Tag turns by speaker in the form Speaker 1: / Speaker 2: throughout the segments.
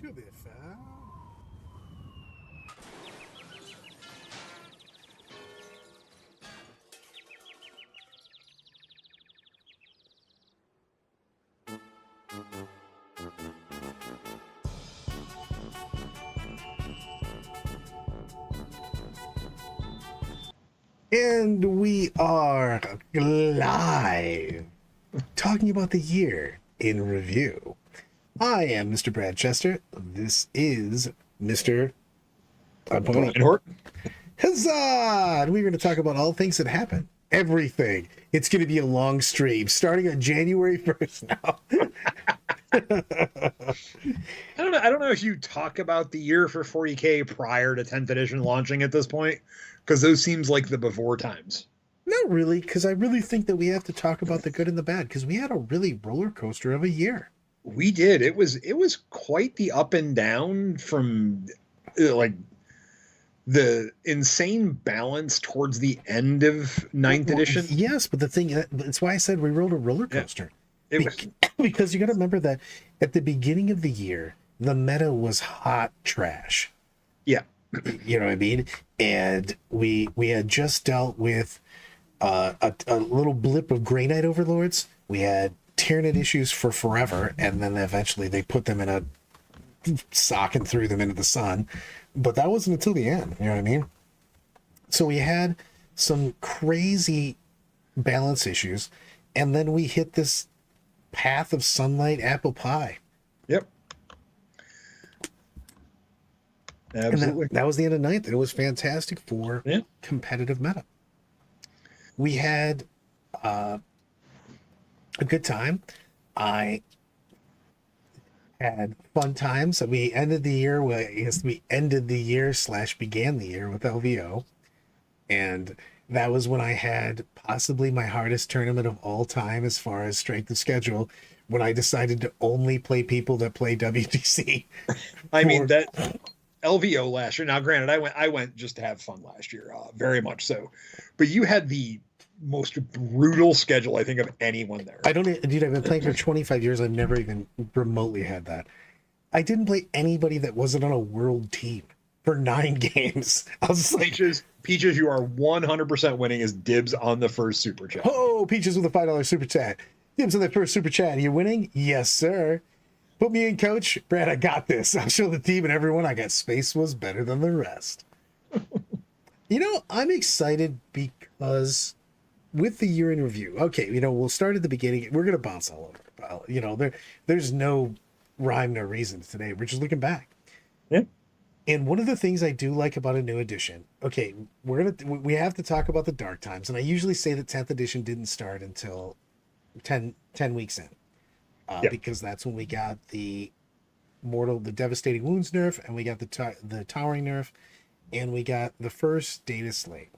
Speaker 1: To be fair. And we are live talking about the year in review. I am Mr. Brad Chester. This is Mr.
Speaker 2: Reinhardt.
Speaker 1: Huzzah! We're going to talk about all things that happen. Everything. It's going to be a long stream starting on January 1st now.
Speaker 2: I don't know if you talk about the year for 40K prior to 10th edition launching at this point, because those seems like the before times.
Speaker 1: Not really, because I really think that we have to talk about the good and the bad, because we had a really roller coaster of a year.
Speaker 2: We did. It was quite the up and down from like the insane balance towards the end of ninth edition.
Speaker 1: Yes, but the thing, that's why I said we rode a roller coaster.
Speaker 2: Yeah, it was
Speaker 1: because you got to remember that at the beginning of the year, the meta was hot trash.
Speaker 2: Yeah.
Speaker 1: You know what I mean? And we had just dealt with a little blip of Grey Knight Overlords. We had Tyranid issues for forever, and then eventually they put them in a sock and threw them into the sun. But that wasn't until the end, you know what I mean? So we had some crazy balance issues, and then we hit this path of sunlight apple pie.
Speaker 2: Yep. Absolutely.
Speaker 1: And that was the end of ninth. It was fantastic for competitive meta. We had a good time. I had fun times. We ended the year with, I guess we ended the year / began the year with LVO. And that was when I had possibly my hardest tournament of all time as far as strength of schedule, when I decided to only play people that play WTC.
Speaker 2: I mean, that LVO last year. Now, granted, I went just to have fun last year, very much so. But you had the most brutal schedule, I think, of anyone there.
Speaker 1: Dude, I've been playing for 25 years. I've never even remotely had that. I didn't play anybody that wasn't on a world team for 9 games. I was like,
Speaker 2: Peaches, you are 100% winning as dibs on the first super chat.
Speaker 1: Oh, Peaches with a $5 super chat. Dibs on the first super chat. Are you winning? Yes, sir. Put me in, coach. Brad, I got this. I'll show the team and everyone I got space was better than the rest. You know, I'm excited because with the year in review, okay, you know, we'll start at the beginning. We're going to bounce all over. You know, there's no rhyme, no reason today. We're just looking back.
Speaker 2: Yeah.
Speaker 1: And one of the things I do like about a new edition, okay, we have to talk about the dark times. And I usually say that 10th edition didn't start until 10 weeks in. Because that's when we got the devastating wounds nerf, and we got the towering nerf, and we got the first data slate.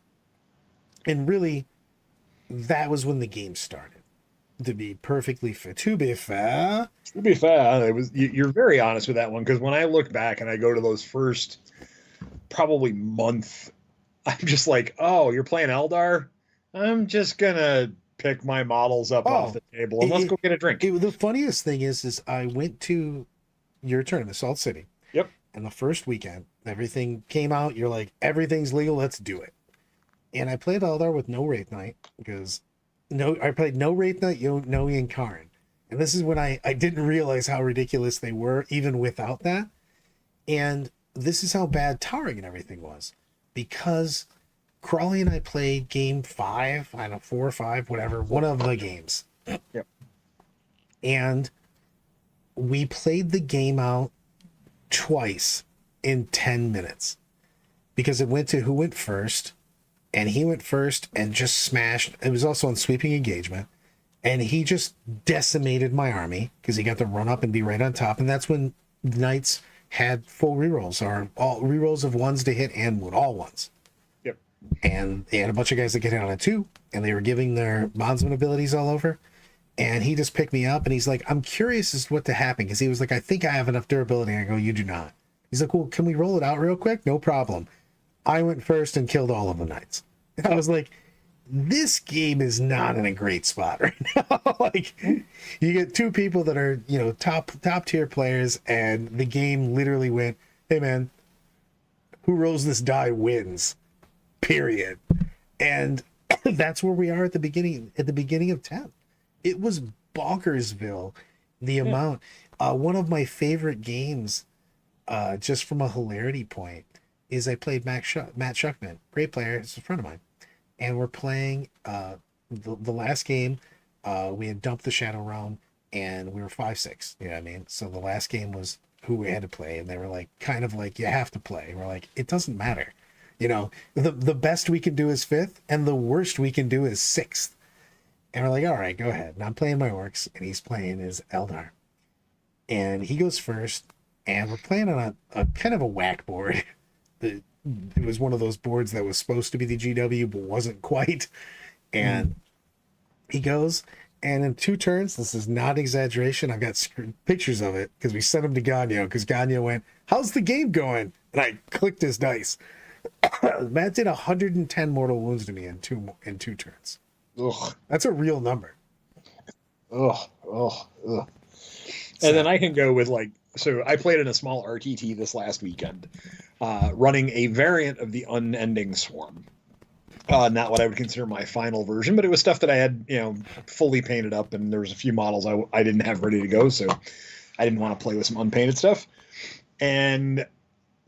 Speaker 1: And really, that was when the game started. To be perfectly fair,
Speaker 2: it was. You're very honest with that one, because when I look back and I go to those first probably month, I'm just like, oh, you're playing Eldar? I'm just gonna pick my models up off the table and let's go get a drink.
Speaker 1: The funniest thing is I went to your tournament, Salt City.
Speaker 2: Yep.
Speaker 1: And the first weekend, everything came out. You're like, everything's legal. Let's do it. And I played Eldar with no Wraith Knight because I played no Wraith Knight, no Ian Karin. And this is when I didn't realize how ridiculous they were even without that. And this is how bad towering and everything was, because Crawley and I played game 5, I don't know, 4 or 5, whatever, one of the games.
Speaker 2: Yep.
Speaker 1: And we played the game out twice in 10 minutes because it went to who went first, and he went first and just smashed. It was also on sweeping engagement, and he just decimated my army because he got to run up and be right on top. And that's when Knights had full rerolls, or all rerolls of 1s to hit and would, all 1s. And they had a bunch of guys that get hit on it too, and they were giving their bondsman abilities all over. And he just picked me up, and he's like, I'm curious as to what to happen, because he was like, I think I have enough durability. And I go, you do not. He's like, well, can we roll it out real quick? No problem. I went first and killed all of the knights. And I was like, this game is not in a great spot right now. Like, you get two people that are, you know, top tier players, and the game literally went, hey man, who rolls this die wins, period. And that's where we are at the beginning of 10th. It was bonkersville, the amount. One of my favorite games, just from a hilarity point, is I played Matt Shuckman, great player, he's a friend of mine, and we're playing the last game. We had dumped the Shadow Realm, and we were 5-6. You know what I mean? So the last game was who we had to play, and they were like, kind of like, you have to play. We're like, it doesn't matter. You know, the best we can do is 5th, and the worst we can do is 6th. And we're like, all right, go ahead. And I'm playing my orcs, and he's playing his Eldar. And he goes first, and we're playing on a kind of a whack board. It was one of those boards that was supposed to be the GW, but wasn't quite. And he goes, and in 2 turns, this is not exaggeration, I've got pictures of it, because we sent him to Gagno, because Gagno went, how's the game going? And I clicked his dice. Matt did 110 mortal wounds to me in two turns.
Speaker 2: Ugh.
Speaker 1: That's a real number.
Speaker 2: Ugh. And then I can go with like, so I played in a small RTT this last weekend, running a variant of the Unending Swarm. Not what I would consider my final version, but it was stuff that I had, you know, fully painted up, and there was a few models I didn't have ready to go, so I didn't want to play with some unpainted stuff. And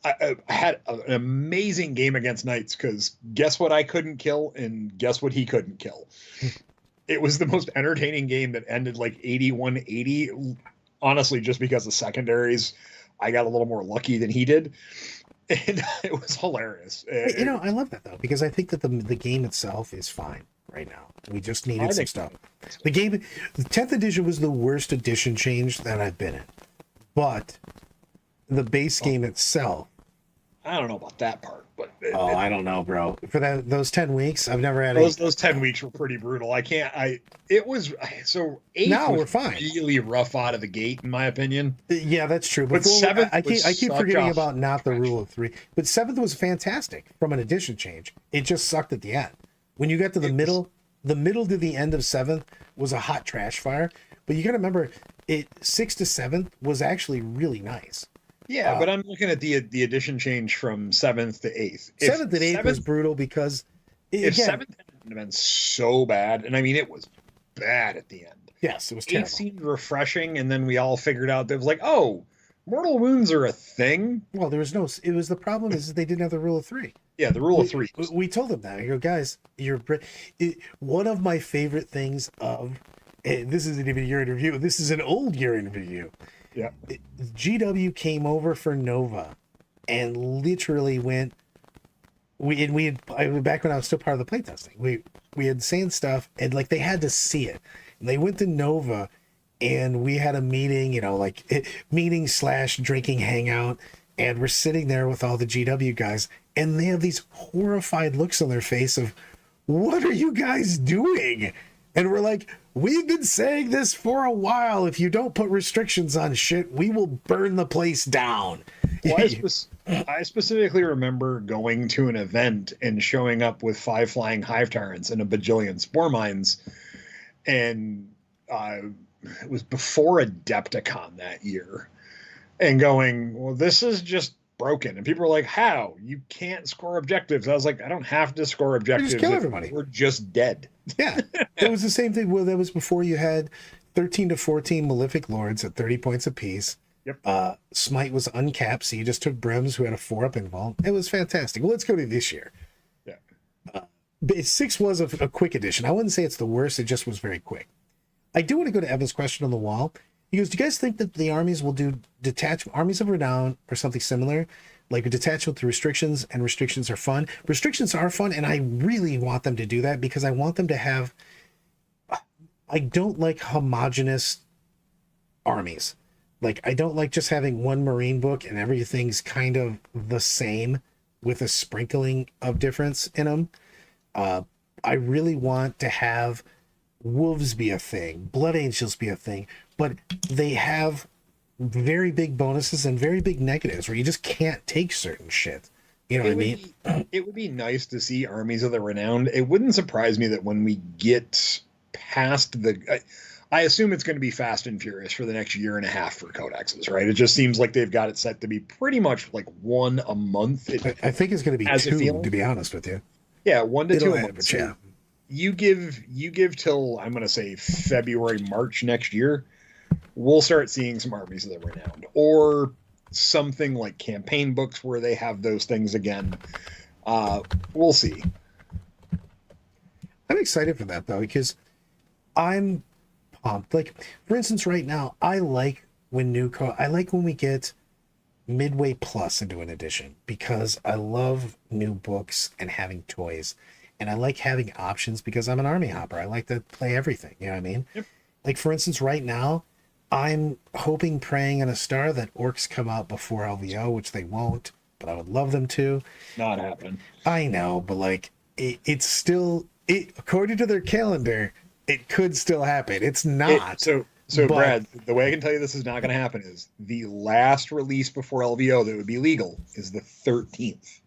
Speaker 2: I had an amazing game against Knights, because guess what I couldn't kill, and guess what he couldn't kill. It was the most entertaining game that ended like 81-80. Honestly, just because the secondaries, I got a little more lucky than he did. And it was hilarious.
Speaker 1: You know, I love that, though, because I think that the game itself is fine right now. We just needed some stuff. The 10th edition was the worst edition change that I've been in. But the base game itself,
Speaker 2: I don't know about that part, but
Speaker 1: I don't know, bro. For those 10 weeks, I've never had
Speaker 2: those 10 weeks were pretty brutal. It was so 8
Speaker 1: now
Speaker 2: was
Speaker 1: we're fine.
Speaker 2: Really rough out of the gate, in my opinion.
Speaker 1: Yeah, that's true.
Speaker 2: But 7th,
Speaker 1: I keep forgetting about not the rule of 3. But 7th was fantastic from an edition change. It just sucked at the end. When you got to the middle to the end of 7th was a hot trash fire. But you got to remember, 6th to 7th was actually really nice.
Speaker 2: Yeah, but I'm looking at the edition change from 7th to 8th.
Speaker 1: 7th and 8th was brutal because
Speaker 2: if 7th hadn't been so bad, and I mean it was bad at the end.
Speaker 1: Yes, it was terrible.
Speaker 2: 8th seemed refreshing, and then we all figured out that it was like, oh, mortal wounds are a thing.
Speaker 1: Well, there was no. It was the problem is they didn't have the rule of 3.
Speaker 2: Yeah, the rule of 3.
Speaker 1: We told them that. You go, guys, one of my favorite things of. This isn't even your interview. This is an old year interview.
Speaker 2: Yeah.
Speaker 1: GW came over for Nova and literally went. Back when I was still part of the playtesting, we had saying stuff, and like they had to see it. And they went to Nova, and we had a meeting, you know, like meeting / drinking hangout, and we're sitting there with all the GW guys, and they have these horrified looks on their face of, what are you guys doing? And we're like, we've been saying this for a while. If you don't put restrictions on shit, we will burn the place down.
Speaker 2: Well, I specifically remember going to an event and showing up with 5 flying hive tyrants and a bajillion spore mines. And it was before Adepticon that year. And going, well, this is just broken. And people were like, how? You can't score objectives. I was like, I don't have to score objectives.
Speaker 1: Just kill everybody.
Speaker 2: We're just dead.
Speaker 1: Yeah. It was the same thing. Well, that was before you had 13 to 14 Malefic Lords at 30 points apiece.
Speaker 2: Yep.
Speaker 1: Smite was uncapped, so you just took Brems who had a 4-up invuln. It was fantastic. Well, let's go to this year.
Speaker 2: Yeah.
Speaker 1: 6 was a quick edition. I wouldn't say it's the worst. It just was very quick. I do want to go to Evan's question on the wall. He goes, do you guys think that the armies will do armies of renown or something similar? Like a detachment to restrictions, and restrictions are fun. Restrictions are fun, and I really want them to do that because I want them to have... I don't like homogenous armies. Like, I don't like just having one Marine book and everything's kind of the same with a sprinkling of difference in them. I really want to have wolves be a thing, blood angels be a thing, but they have very big bonuses and very big negatives where you just can't take certain shit. You know what I
Speaker 2: It would
Speaker 1: mean?
Speaker 2: be it would be nice to see armies of the renowned. It wouldn't surprise me that when we get past I assume it's going to be fast and furious for the next year and a half for codexes, right? It just seems like they've got it set to be pretty much like one a month. It
Speaker 1: I think it's going to be
Speaker 2: has a
Speaker 1: two, to
Speaker 2: feeling.
Speaker 1: be honest with you.
Speaker 2: Yeah, 1 to 2
Speaker 1: It'll
Speaker 2: a month.
Speaker 1: average,
Speaker 2: So
Speaker 1: yeah.
Speaker 2: you give till I'm going to say February, March next year, we'll start seeing some armies of the renowned or something like campaign books where they have those things again. Uh, we'll see.
Speaker 1: I'm excited for that though because I'm pumped. Like for instance, right now, I like when we get Midway Plus into an edition because I love new books and having toys. And I like having options because I'm an army hopper. I like to play everything. You know what I mean?
Speaker 2: Yep.
Speaker 1: Like for instance, right now, I'm hoping, praying on a star that orcs come out before LVO, which they won't, but I would love them to.
Speaker 2: Not happening.
Speaker 1: I know, but like it's still according to their calendar, it could still happen. It's not.
Speaker 2: So
Speaker 1: But
Speaker 2: Brad, the way I can tell you this is not going to happen is the last release before LVO that would be legal is the 13th.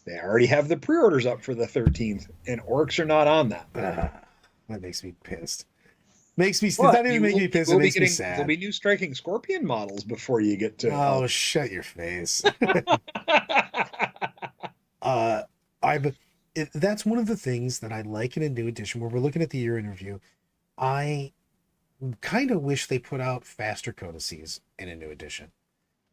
Speaker 2: They already have the pre-orders up for the 13th, and orcs are not on that.
Speaker 1: that makes me pissed. Makes me. It's
Speaker 2: But
Speaker 1: not even making me pissed. It
Speaker 2: will be
Speaker 1: makes me
Speaker 2: getting there'll
Speaker 1: sad.
Speaker 2: be new striking scorpion models before you get to.
Speaker 1: Oh, shut your face. uh, that's one of the things that I like in a new edition where we're looking at the year in review. I kind of wish they put out faster codices in a new edition.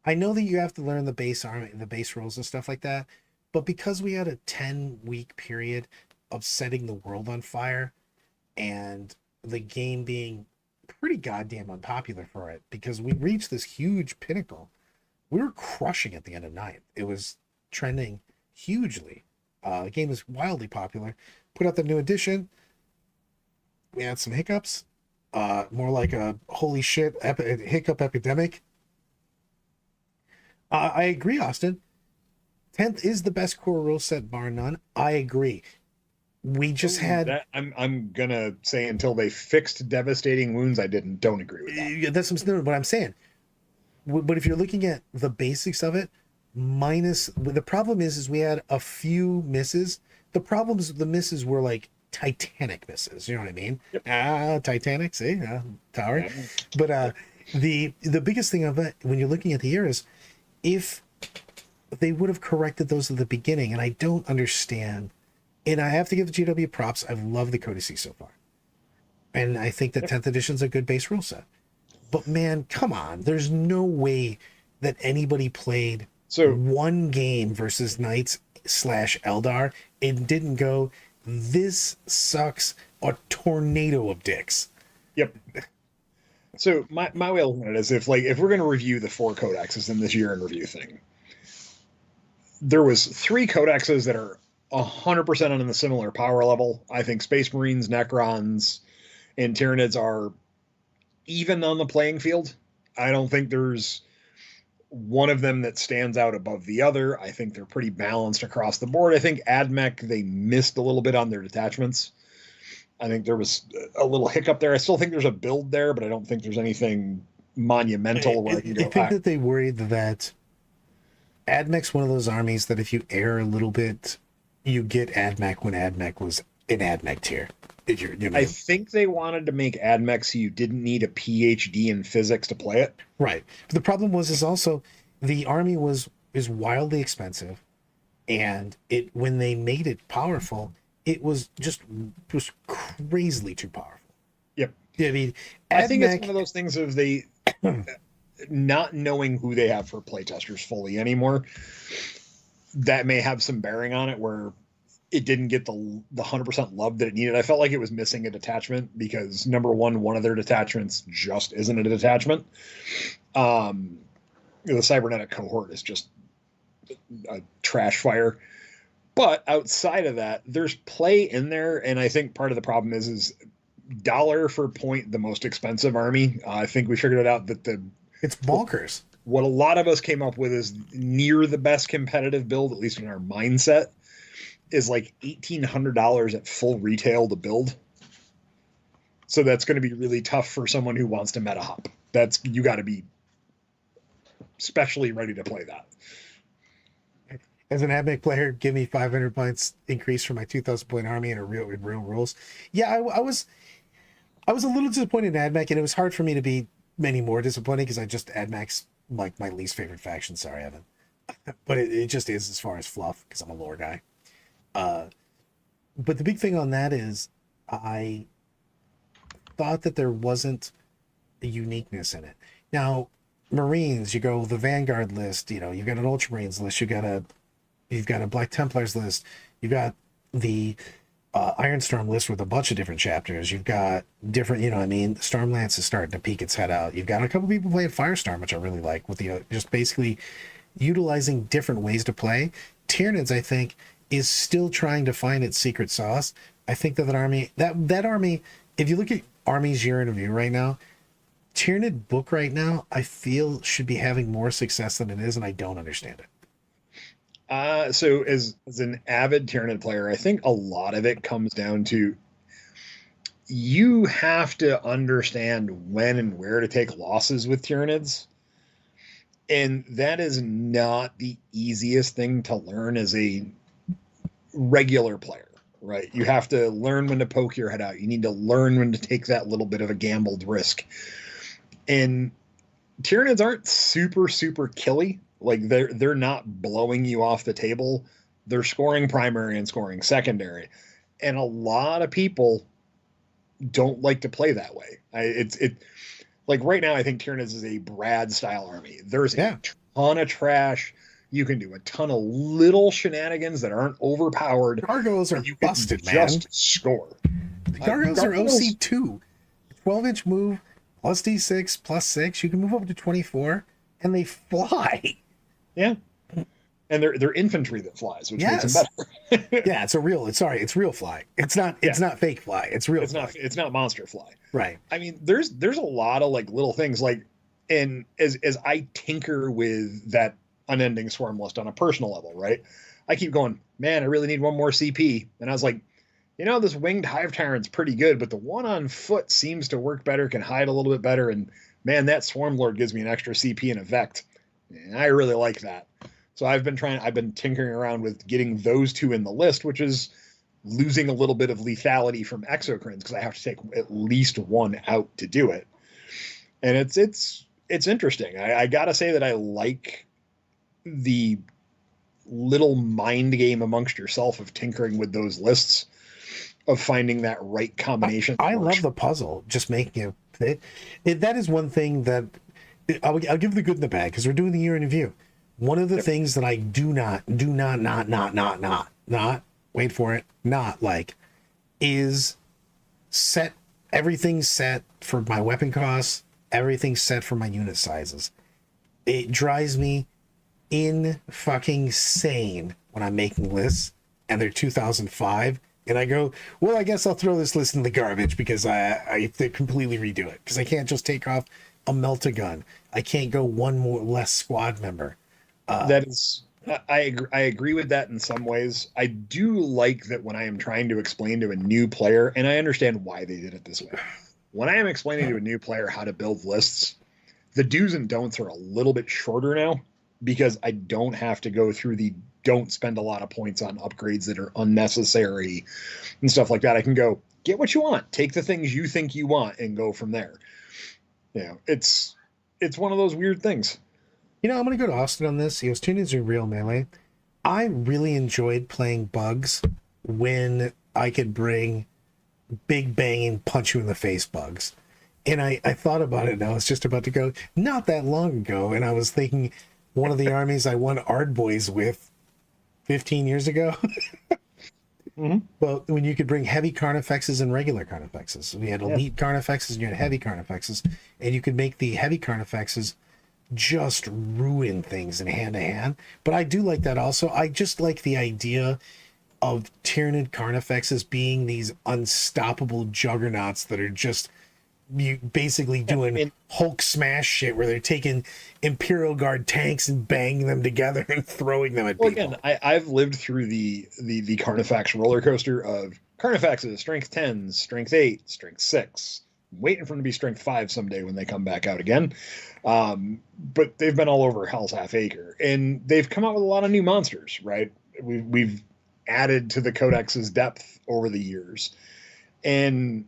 Speaker 1: I know that you have to learn the base army, the base rules and stuff like that, but because we had a 10-week period of setting the world on fire and the game being pretty goddamn unpopular for it because we reached this huge pinnacle. We were crushing at the end of ninth. It was trending hugely. The game is wildly popular. Put out the new edition. We had some hiccups. More like a holy shit hiccup epidemic. I agree, Austin. 10th is the best core rule set, bar none. I agree. We just had
Speaker 2: that. I'm gonna say until they fixed devastating wounds, I don't agree with that.
Speaker 1: yeah, that's what I'm saying. But if you're looking at the basics of it, minus the problem is we had a few misses. The misses were like Titanic misses. You know what I mean?
Speaker 2: Yep.
Speaker 1: Titanic, see, tower.
Speaker 2: Yeah.
Speaker 1: But the biggest thing of it when you're looking at the year is if they would have corrected those at the beginning, and I don't understand. And I have to give the GW props. I've loved the Codice so far. And I think that 10th edition's a good base rule set. But man, come on. There's no way that anybody played one game versus Knights / Eldar and didn't go, this sucks, a tornado of dicks.
Speaker 2: Yep. So my way of looking at it is if we're going to review the 4 codexes in this year in review thing, there was 3 codexes that are 100% on the similar power level. I think Space Marines, Necrons, and Tyranids are even on the playing field. I don't think there's one of them that stands out above the other. I think they're pretty balanced across the board. I think AdMech, they missed a little bit on their detachments. I think there was a little hiccup there. I still think there's a build there, but I don't think there's anything monumental where I can go.
Speaker 1: I think that they worried that AdMech's one of those armies that if you err a little bit, you get AdMech when AdMech was in AdMech tier.
Speaker 2: I think they wanted to make AdMech so you didn't need a PhD in physics to play it.
Speaker 1: Right. But the problem is also the army is wildly expensive, and when they made it powerful, it was crazily too powerful.
Speaker 2: Yep.
Speaker 1: I mean,
Speaker 2: I think it's one of those things of they not knowing who they have for playtesters fully anymore. That may have some bearing on it where it didn't get the 100% love that it needed. I felt like it was missing a detachment because number one of their detachments just isn't a detachment. The cybernetic cohort is just a trash fire. But outside of that, there's play in there, and I think part of the problem is dollar for point the most expensive army. I think we figured it out that
Speaker 1: it's bonkers.
Speaker 2: What a lot of us came up with is near the best competitive build, at least in our mindset, is like $1,800 at full retail to build. So that's going to be really tough for someone who wants to meta hop. You got to be specially ready to play that.
Speaker 1: As an AdMech player, give me 500 points increase for my 2,000 point army in real rules. Yeah, I was a little disappointed in AdMech, and it was hard for me to be many more disappointed because I just AdMech's like my least favorite faction. Sorry, Evan, but it just is as far as fluff because I'm a lore guy. Uh, but the big thing on that is I thought that there wasn't a uniqueness in it. Now, Marines, you go the Vanguard list. You know, you've got an Ultramarines list. You've got a Black Templars list. You've got the Ironstorm list with a bunch of different chapters. You've got different, you know, I mean, Stormlance is starting to peek its head out. You've got a couple people playing Firestorm, which I really like, with the just basically utilizing different ways to play. Tyranids, I think, is still trying to find its secret sauce. I think that army, if you look at armies you're in review right now, Tyranid book right now, I feel should be having more success than it is, and I don't understand it.
Speaker 2: So as an avid Tyranid player, I think a lot of it comes down to you have to understand when and where to take losses with Tyranids. And that is not the easiest thing to learn as a regular player, right? You have to learn when to poke your head out. You need to learn when to take that little bit of a gambled risk. And Tyranids aren't super, super killy. Like they're not blowing you off the table. They're scoring primary and scoring secondary. And a lot of people don't like to play that way. Like right now, I think Tyranids is a Brad style army. There's a ton of trash. You can do a ton of little shenanigans that aren't overpowered.
Speaker 1: Gargoyles are
Speaker 2: you
Speaker 1: busted, man.
Speaker 2: Just score.
Speaker 1: The Gargoyles are OC2. 12-inch move plus D6 plus 6. You can move up to 24, and they fly.
Speaker 2: Yeah. And they're infantry that flies, which makes them better.
Speaker 1: Yeah, it's real fly. It's not fake fly. It's real.
Speaker 2: It's not monster fly.
Speaker 1: Right.
Speaker 2: I mean, there's a lot of like little things like, and as I tinker with that unending swarm list on a personal level, right? I keep going, man, I really need one more CP. And I was like, you know, this winged hive tyrant's pretty good, but the one on foot seems to work better, can hide a little bit better. And man, that swarm lord gives me an extra CP and a vect. And I really like that. So I've been tinkering around with getting those two in the list, which is losing a little bit of lethality from exocrines because I have to take at least one out to do it. And it's interesting. I gotta say that I like the little mind game amongst yourself of tinkering with those lists, of finding that right combination.
Speaker 1: I love the puzzle, just making it fit. That is one thing that I'll give the good and the bad because we're doing the year in review. One of the things that I do not wait for it, not like, is everything's set for my weapon costs, everything's set for my unit sizes. It drives me in fucking sane when I'm making lists and they're 2005 and I go, well, I guess I'll throw this list in the garbage because I have to completely redo it because I can't just take off a melt-a-gun. I can't go one more less squad member.
Speaker 2: That is, I agree with that in some ways. I do like that when I am trying to explain to a new player, and I understand why they did it this way. When I am explaining to a new player how to build lists, the do's and don'ts are a little bit shorter now because I don't have to go through don't spend a lot of points on upgrades that are unnecessary and stuff like that. I can go, get what you want, take the things you think you want and go from there. You know, it's one of those weird things.
Speaker 1: You know, I'm going to go to Austin on this. He was tuned into real melee. I really enjoyed playing bugs when I could bring big banging, punch you in the face bugs. And I thought about it and I was just about to go, not that long ago. And I was thinking one of the armies I won Ard Boys with 15 years ago.
Speaker 2: Mm-hmm.
Speaker 1: Well, when you could bring heavy Carnifexes and regular Carnifexes. So we had elite Carnifexes and you had heavy Carnifexes. And you could make the heavy Carnifexes just ruin things in hand-to-hand. But I do like that also. I just like the idea of Tyranid Carnifexes being these unstoppable juggernauts that are just basically doing Hulk smash shit where they're taking Imperial Guard tanks and banging them together and throwing them at people.
Speaker 2: Again, I've lived through the Carnifex roller coaster of Carnifexes, strength 10s, strength 8, strength 6, waiting for them to be strength 5 someday when they come back out again. But they've been all over Hell's Half Acre, and they've come out with a lot of new monsters, right? We've added to the codex's depth over the years. And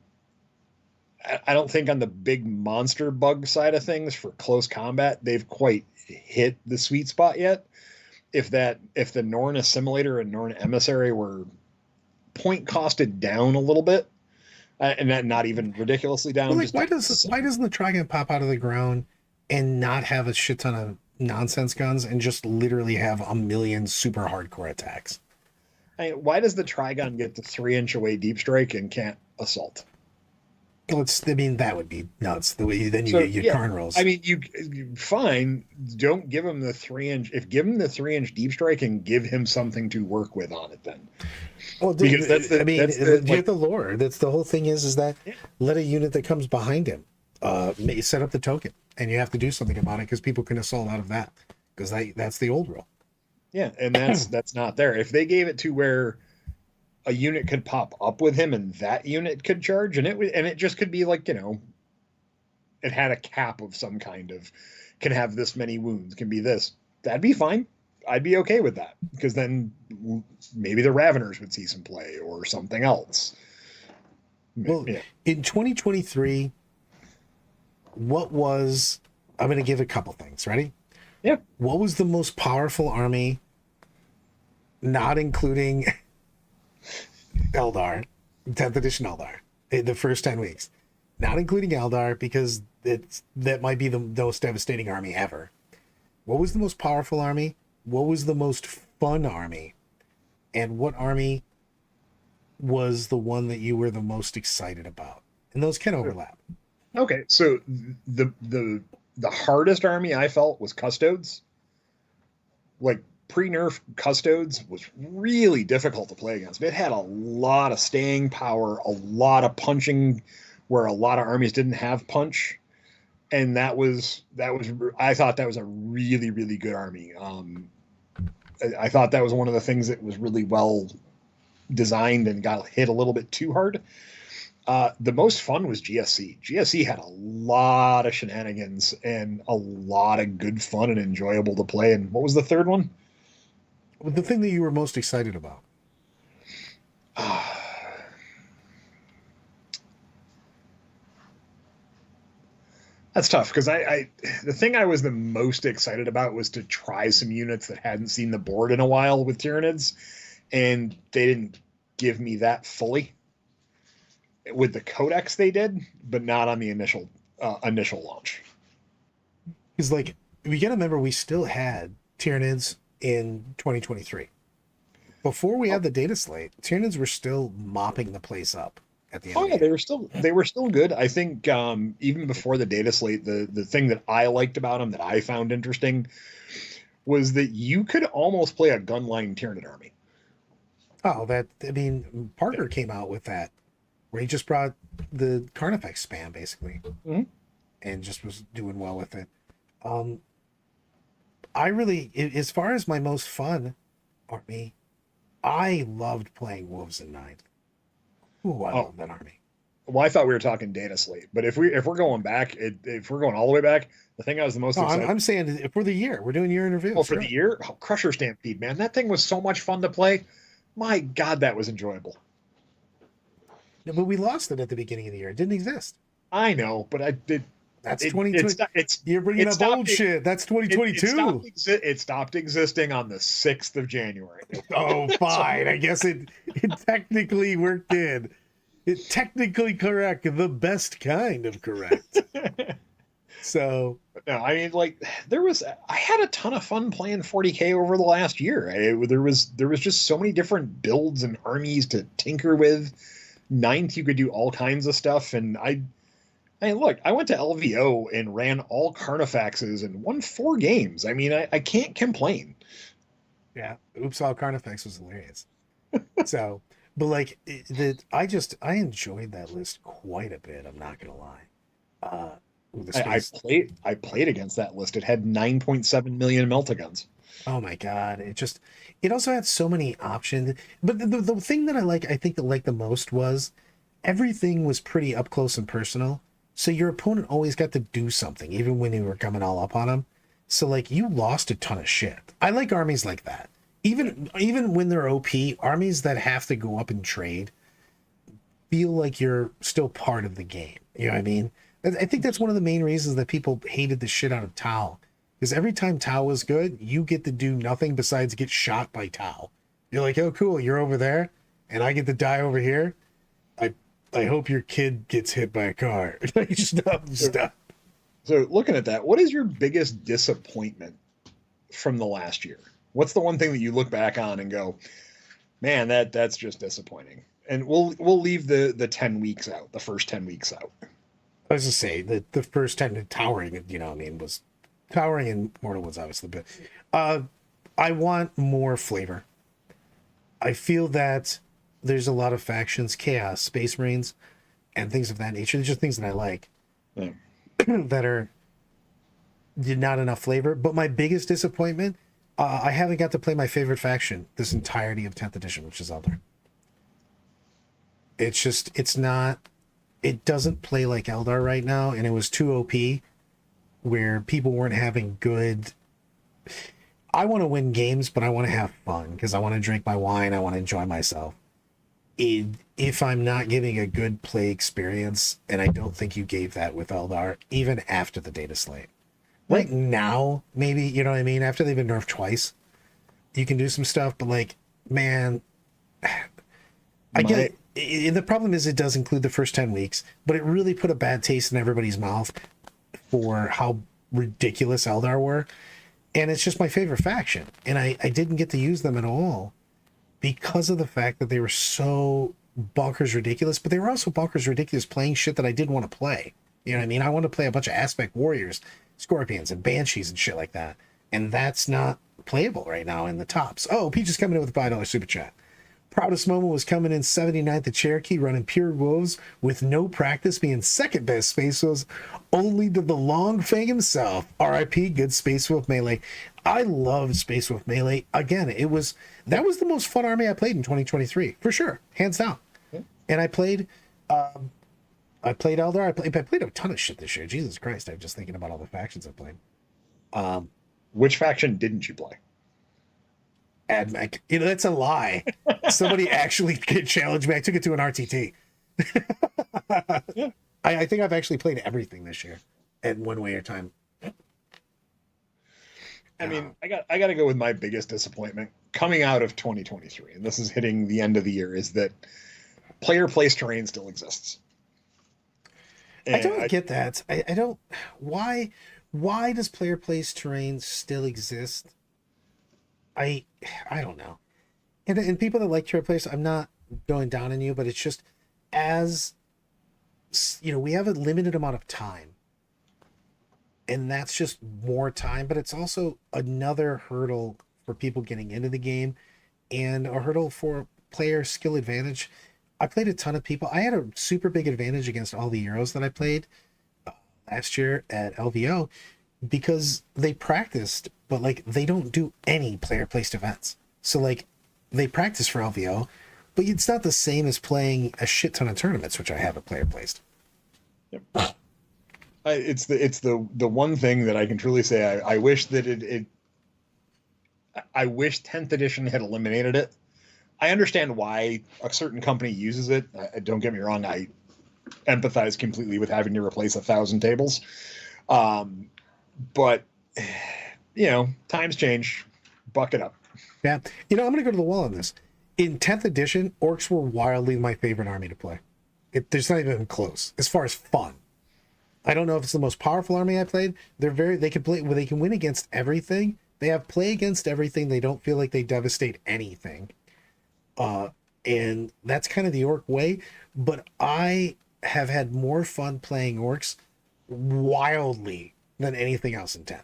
Speaker 2: I don't think on the big monster bug side of things for close combat, they've quite hit the sweet spot yet. If the Norn Assimilator and Norn Emissary were point costed down a little bit, and that not even ridiculously down.
Speaker 1: Well, like, why doesn't the Trigon pop out of the ground and not have a shit ton of nonsense guns and just literally have a million super hardcore attacks?
Speaker 2: Why does the Trigon get the 3-inch away deep strike and can't assault?
Speaker 1: Well, that would be nuts. The way then you get your Karn rolls.
Speaker 2: I mean, you fine. Don't give him the 3-inch. If give him the 3-inch deep strike and give him something to work with on it, then.
Speaker 1: Well, because you have the lore. That's the whole thing. Is that let a unit that comes behind him, set up the token, and you have to do something about it because people can assault out of that because that's the old rule.
Speaker 2: Yeah, and that's not there. If they gave it to where a unit could pop up with him and that unit could charge, and it just could be like, it had a cap of some kind of, can have this many wounds, can be this, that'd be fine. I'd be okay with that, because then maybe the Raveners would see some play or something else.
Speaker 1: Well, in 2023, I'm going to give a couple things. Ready?
Speaker 2: Yeah.
Speaker 1: What was the most powerful army, not including Eldar, 10th edition Eldar, in the first 10 weeks? Not including Eldar, because that might be the most devastating army ever. What was the most powerful army? What was the most fun army? And what army was the one that you were the most excited about? And those can overlap.
Speaker 2: Okay, so the hardest army I felt was Custodes. Like, pre-nerf Custodes was really difficult to play against. It had a lot of staying power, a lot of punching where a lot of armies didn't have punch. And I thought that was a really, really good army. I thought that was one of the things that was really well designed and got hit a little bit too hard. The most fun was GSC. GSC had a lot of shenanigans and a lot of good fun and enjoyable to play. And what was the third one?
Speaker 1: The thing that you were most excited about.
Speaker 2: That's tough, because the thing I was the most excited about was to try some units that hadn't seen the board in a while with Tyranids, and they didn't give me that fully. With the Codex they did, but not on the initial launch.
Speaker 1: Because, like, we got to remember, we still had Tyranids in 2023. Before we had the data slate, Tyranids were still mopping the place up.
Speaker 2: They were still good. I think even before the data slate, the thing that I liked about them that I found interesting was that you could almost play a gunline Tyranid army.
Speaker 1: Parker came out with that, where he just brought the Carnifex spam basically, and just was doing well with it. I really, as far as my most fun army, I loved playing Wolves in Ninth. Ooh, I love that army.
Speaker 2: Well, I thought we were talking data slate, but if we're going back, if we're going all the way back, the thing I was the most excited.
Speaker 1: I'm saying for the year, we're doing year in review.
Speaker 2: Oh, for the year, Crusher Stampede, man, that thing was so much fun to play. My God, that was enjoyable.
Speaker 1: No, but we lost it at the beginning of the year. It didn't exist.
Speaker 2: I know, but I did.
Speaker 1: That's 2020. You're bringing up old shit. That's 2022.
Speaker 2: It stopped existing on the 6th of January.
Speaker 1: Oh, fine. I guess it technically worked in. It technically correct, the best kind of correct. So,
Speaker 2: no, I mean, like, I had a ton of fun playing 40K over the last year. There was just so many different builds and armies to tinker with. Ninth, you could do all kinds of stuff, and I went to LVO and ran all Carnifexes and won 4 games. I mean, I can't complain.
Speaker 1: Yeah, Oops All Carnifex was hilarious. So, but like, I enjoyed that list quite a bit. I'm not gonna lie.
Speaker 2: I played against that list. It had 9.7 million Meltaguns.
Speaker 1: Oh my God! It also had so many options. But the thing that I think I like the most was everything was pretty up close and personal. So your opponent always got to do something, even when you were coming all up on them. So like you lost a ton of shit. I like armies like that. Even when they're OP, armies that have to go up and trade feel like you're still part of the game. You know what I mean? I think that's one of the main reasons that people hated the shit out of Tau. Because every time Tau was good, you get to do nothing besides get shot by Tau. You're like, oh cool, you're over there, and I get to die over here. I hope your kid gets hit by a car. Like stuff.
Speaker 2: So looking at that, what is your biggest disappointment from the last year? What's the one thing that you look back on and go, man, that's just disappointing? And we'll leave the 10 weeks out, the first 10 weeks out.
Speaker 1: I was just say that the first 10 towering, you know, I mean, was towering and Mortal was obviously the bit. I want more flavor. I feel that there's a lot of factions, Chaos, Space Marines, and things of that nature. These are things that I like that are not enough flavor. But my biggest disappointment, I haven't got to play my favorite faction this entirety of 10th edition, which is Eldar. It's just, it doesn't play like Eldar right now, and it was too OP where people weren't having good. I want to win games, but I want to have fun because I want to drink my wine. I want to enjoy myself. If I'm not getting a good play experience, and I don't think you gave that with Eldar, even after the data slate. Right now, maybe, you know what I mean? After they've been nerfed twice, you can do some stuff, but like, man, I get it. The problem is it does include the first 10 weeks, but it really put a bad taste in everybody's mouth for how ridiculous Eldar were. And it's just my favorite faction. And I didn't get to use them at all because of the fact that they were so bonkers ridiculous, but they were also bonkers ridiculous playing shit that I didn't want to play. You know what I mean? I want to play a bunch of Aspect Warriors, Scorpions, and Banshees and shit like that. And that's not playable right now in the tops. Oh, Peach is coming in with a $5 super chat. Proudest moment was coming in 79th at Cherokee, running pure wolves with no practice, being second best Space Wolves, only to the Long Fang himself. R.I.P. Good Space Wolf Melee. I love Space Wolf Melee. Again, that was the most fun army I played in 2023 for sure, hands down. Yeah. And I played Eldar. I played a ton of shit this year. Jesus Christ! I'm just thinking about all the factions I played.
Speaker 2: Which faction didn't you play?
Speaker 1: AdMech. You know, that's a lie. Somebody actually challenged me. I took it to an RTT.
Speaker 2: Yeah.
Speaker 1: I think I've actually played everything this year in one way or time.
Speaker 2: I mean, I got to go with my biggest disappointment coming out of 2023, and this is hitting the end of the year, is that player place terrain still exists. And
Speaker 1: I don't get that. I don't. Why does player place terrain still exist? I don't know. And people that like player place, I'm not going down on you, but it's just, as you know, we have a limited amount of time, and that's just more time, but it's also another hurdle for people getting into the game and a hurdle for player skill advantage. I played a ton of people. I had a super big advantage against all the Euros that I played last year at LVO because they practiced, but like they don't do any player placed events. So like they practice for LVO, but it's not the same as playing a shit ton of tournaments, which I have a player placed.
Speaker 2: Yep. It's the one thing that I can truly say. I wish that I wish 10th edition had eliminated it. I understand why a certain company uses it. Don't get me wrong. I empathize completely with having to replace 1,000 tables. But you know, times change. Buck it up.
Speaker 1: Yeah. You know, I'm going to go to the wall on this. In 10th edition, orcs were wildly my favorite army to play. There's not even close as far as fun. I don't know if it's the most powerful army I played. They can play, they can win against everything. They have play against everything. They don't feel like they devastate anything. And that's kind of the orc way. But I have had more fun playing orcs wildly than anything else in 10.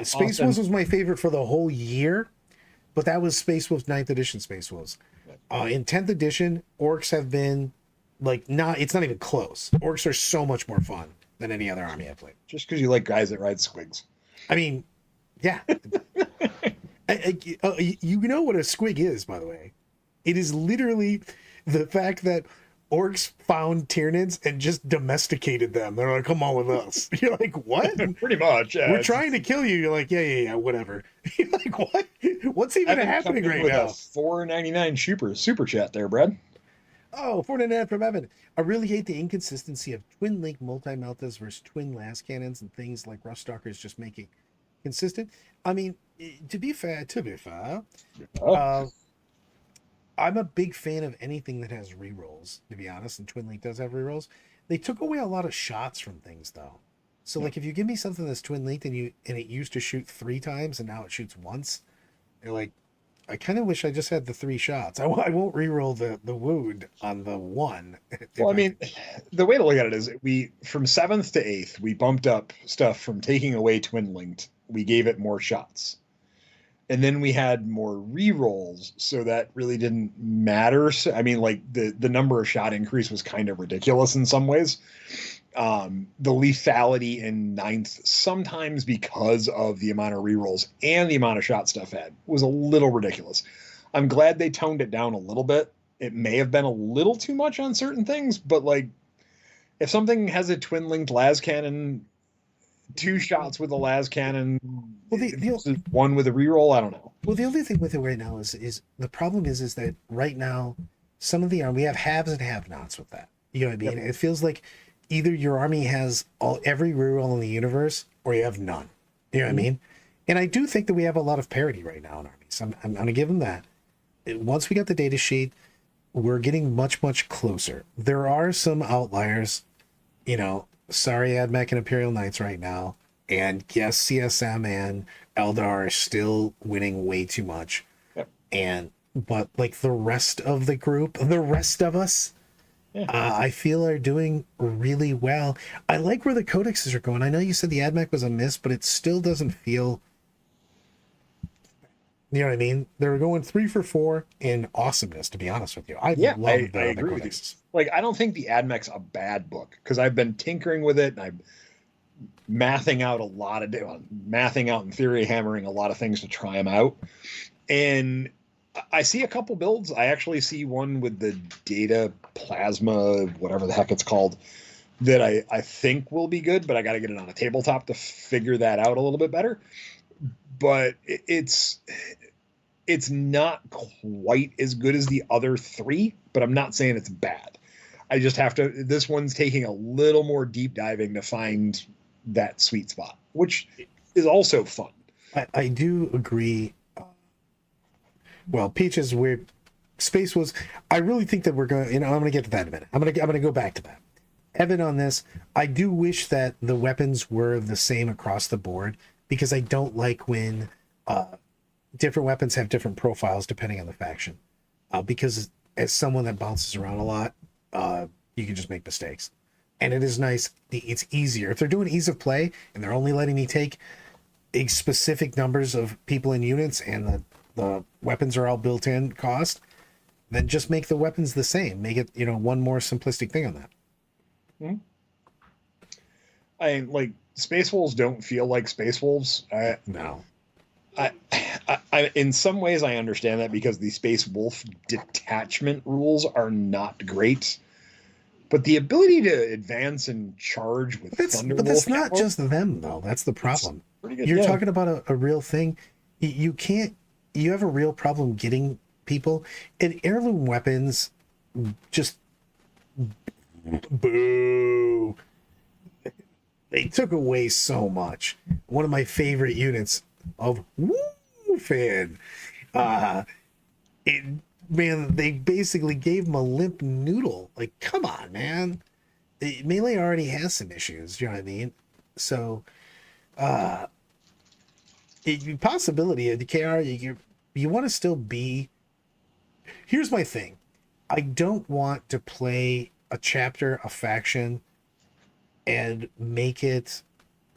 Speaker 1: Space Wolves was my favorite for the whole year, but that was Space Wolves 9th edition Space Wolves. In 10th edition, orcs have been like, it's not even close. Orcs are so much more fun than any other army I played.
Speaker 2: Just because you like guys that ride squigs.
Speaker 1: I mean, yeah. You know what a squig is, by the way. It is literally the fact that orcs found Tyranids and just domesticated them. They're like, come on with us. You're like, what?
Speaker 2: Pretty much. Yeah,
Speaker 1: We're trying to kill you. You're like, yeah, whatever. You're like, what? What's even
Speaker 2: Evan
Speaker 1: happening
Speaker 2: coming in
Speaker 1: right
Speaker 2: with
Speaker 1: now?
Speaker 2: a $4.99 super chat there, Brad.
Speaker 1: Oh, 49 from Evan. I really hate the inconsistency of twin link multi meltas versus twin last cannons and things like Ruststalkers just make it consistent. I mean, to be fair,
Speaker 2: Oh,
Speaker 1: I'm a big fan of anything that has rerolls, to be honest, and Twin Link does have rerolls. They took away a lot of shots from things though. So like if you give me something that's twin linked and it used to shoot 3 times and now it shoots once, you're like, I kind of wish I just had the 3 shots. I won't reroll the wound on the 1.
Speaker 2: well, I mean, the way to look at it is we from 7th to 8th, we bumped up stuff from taking away twin linked. We gave it more shots. And then we had more re-rolls, so that really didn't matter. So, I mean, like the number of shot increase was kind of ridiculous in some ways. The lethality in 9th, sometimes because of the amount of re-rolls and the amount of shot stuff had, was a little ridiculous. I'm glad they toned it down a little bit. It may have been a little too much on certain things, but like if something has a twin linked las cannon, 2 shots with a las cannon,
Speaker 1: well,
Speaker 2: one with a reroll, I don't know.
Speaker 1: Well, the only thing with it right now is the problem is that right now some of the army we have haves and have-nots with that. You know what I mean? Yep. It feels like either your army has every reroll in the universe or you have none. You know what I mean? And I do think that we have a lot of parity right now in armies. I'm going to give them that. Once we got the data sheet, we're getting much closer. There are some outliers, you know. Sorry, AdMech and Imperial Knights right now. And yes, CSM and Eldar are still winning way too much. Yep. But like the rest of the group, the rest of us, yeah. I feel are doing really well. I like where the codexes are going. I know you said the AdMech was a miss, but it still doesn't feel... You know what I mean? They're going 3 for 4 in awesomeness, to be honest with you. I love the
Speaker 2: agree with
Speaker 1: codexes.
Speaker 2: You. Like, I don't think the AdMech's a bad book, because I've been tinkering with it, and I'm mathing out in theory, hammering a lot of things to try them out. And I see a couple builds. I actually see one with the data plasma, whatever the heck it's called, that I think will be good, but I got to get it on a tabletop to figure that out a little bit better. But it's not quite as good as the other 3, but I'm not saying it's bad. I just have to, this one's taking a little more deep diving to find that sweet spot, which is also fun.
Speaker 1: I do agree. Well, Peaches, Space was, I really think that we're going, I'm going to get to that in a minute. I'm going to go back to that. Evan, on this, I do wish that the weapons were the same across the board, because I don't like when different weapons have different profiles depending on the faction. Because as someone that bounces around a lot, you can just make mistakes. And it is nice. It's easier. If they're doing ease of play and they're only letting me take a specific numbers of people in units and the weapons are all built in cost, then just make the weapons the same. Make it, one more simplistic thing on that.
Speaker 2: Mm-hmm. I like Space Wolves don't feel like Space Wolves.
Speaker 1: No.
Speaker 2: I in some ways I understand that, because the Space Wolf detachment rules are not great. But the ability to advance and charge with Thunder Wolf... But
Speaker 1: that's not just them, though. That's the problem. You're talking about a real thing. You can't... You have a real problem getting people. And heirloom weapons just... Boo! They took away so much. One of my favorite units of Woofin. Man, they basically gave him a limp noodle. Like, come on, man. Melee already has some issues, you know what I mean? So, possibility of the KR, you want to still be... Here's my thing. I don't want to play a chapter, a faction, and make it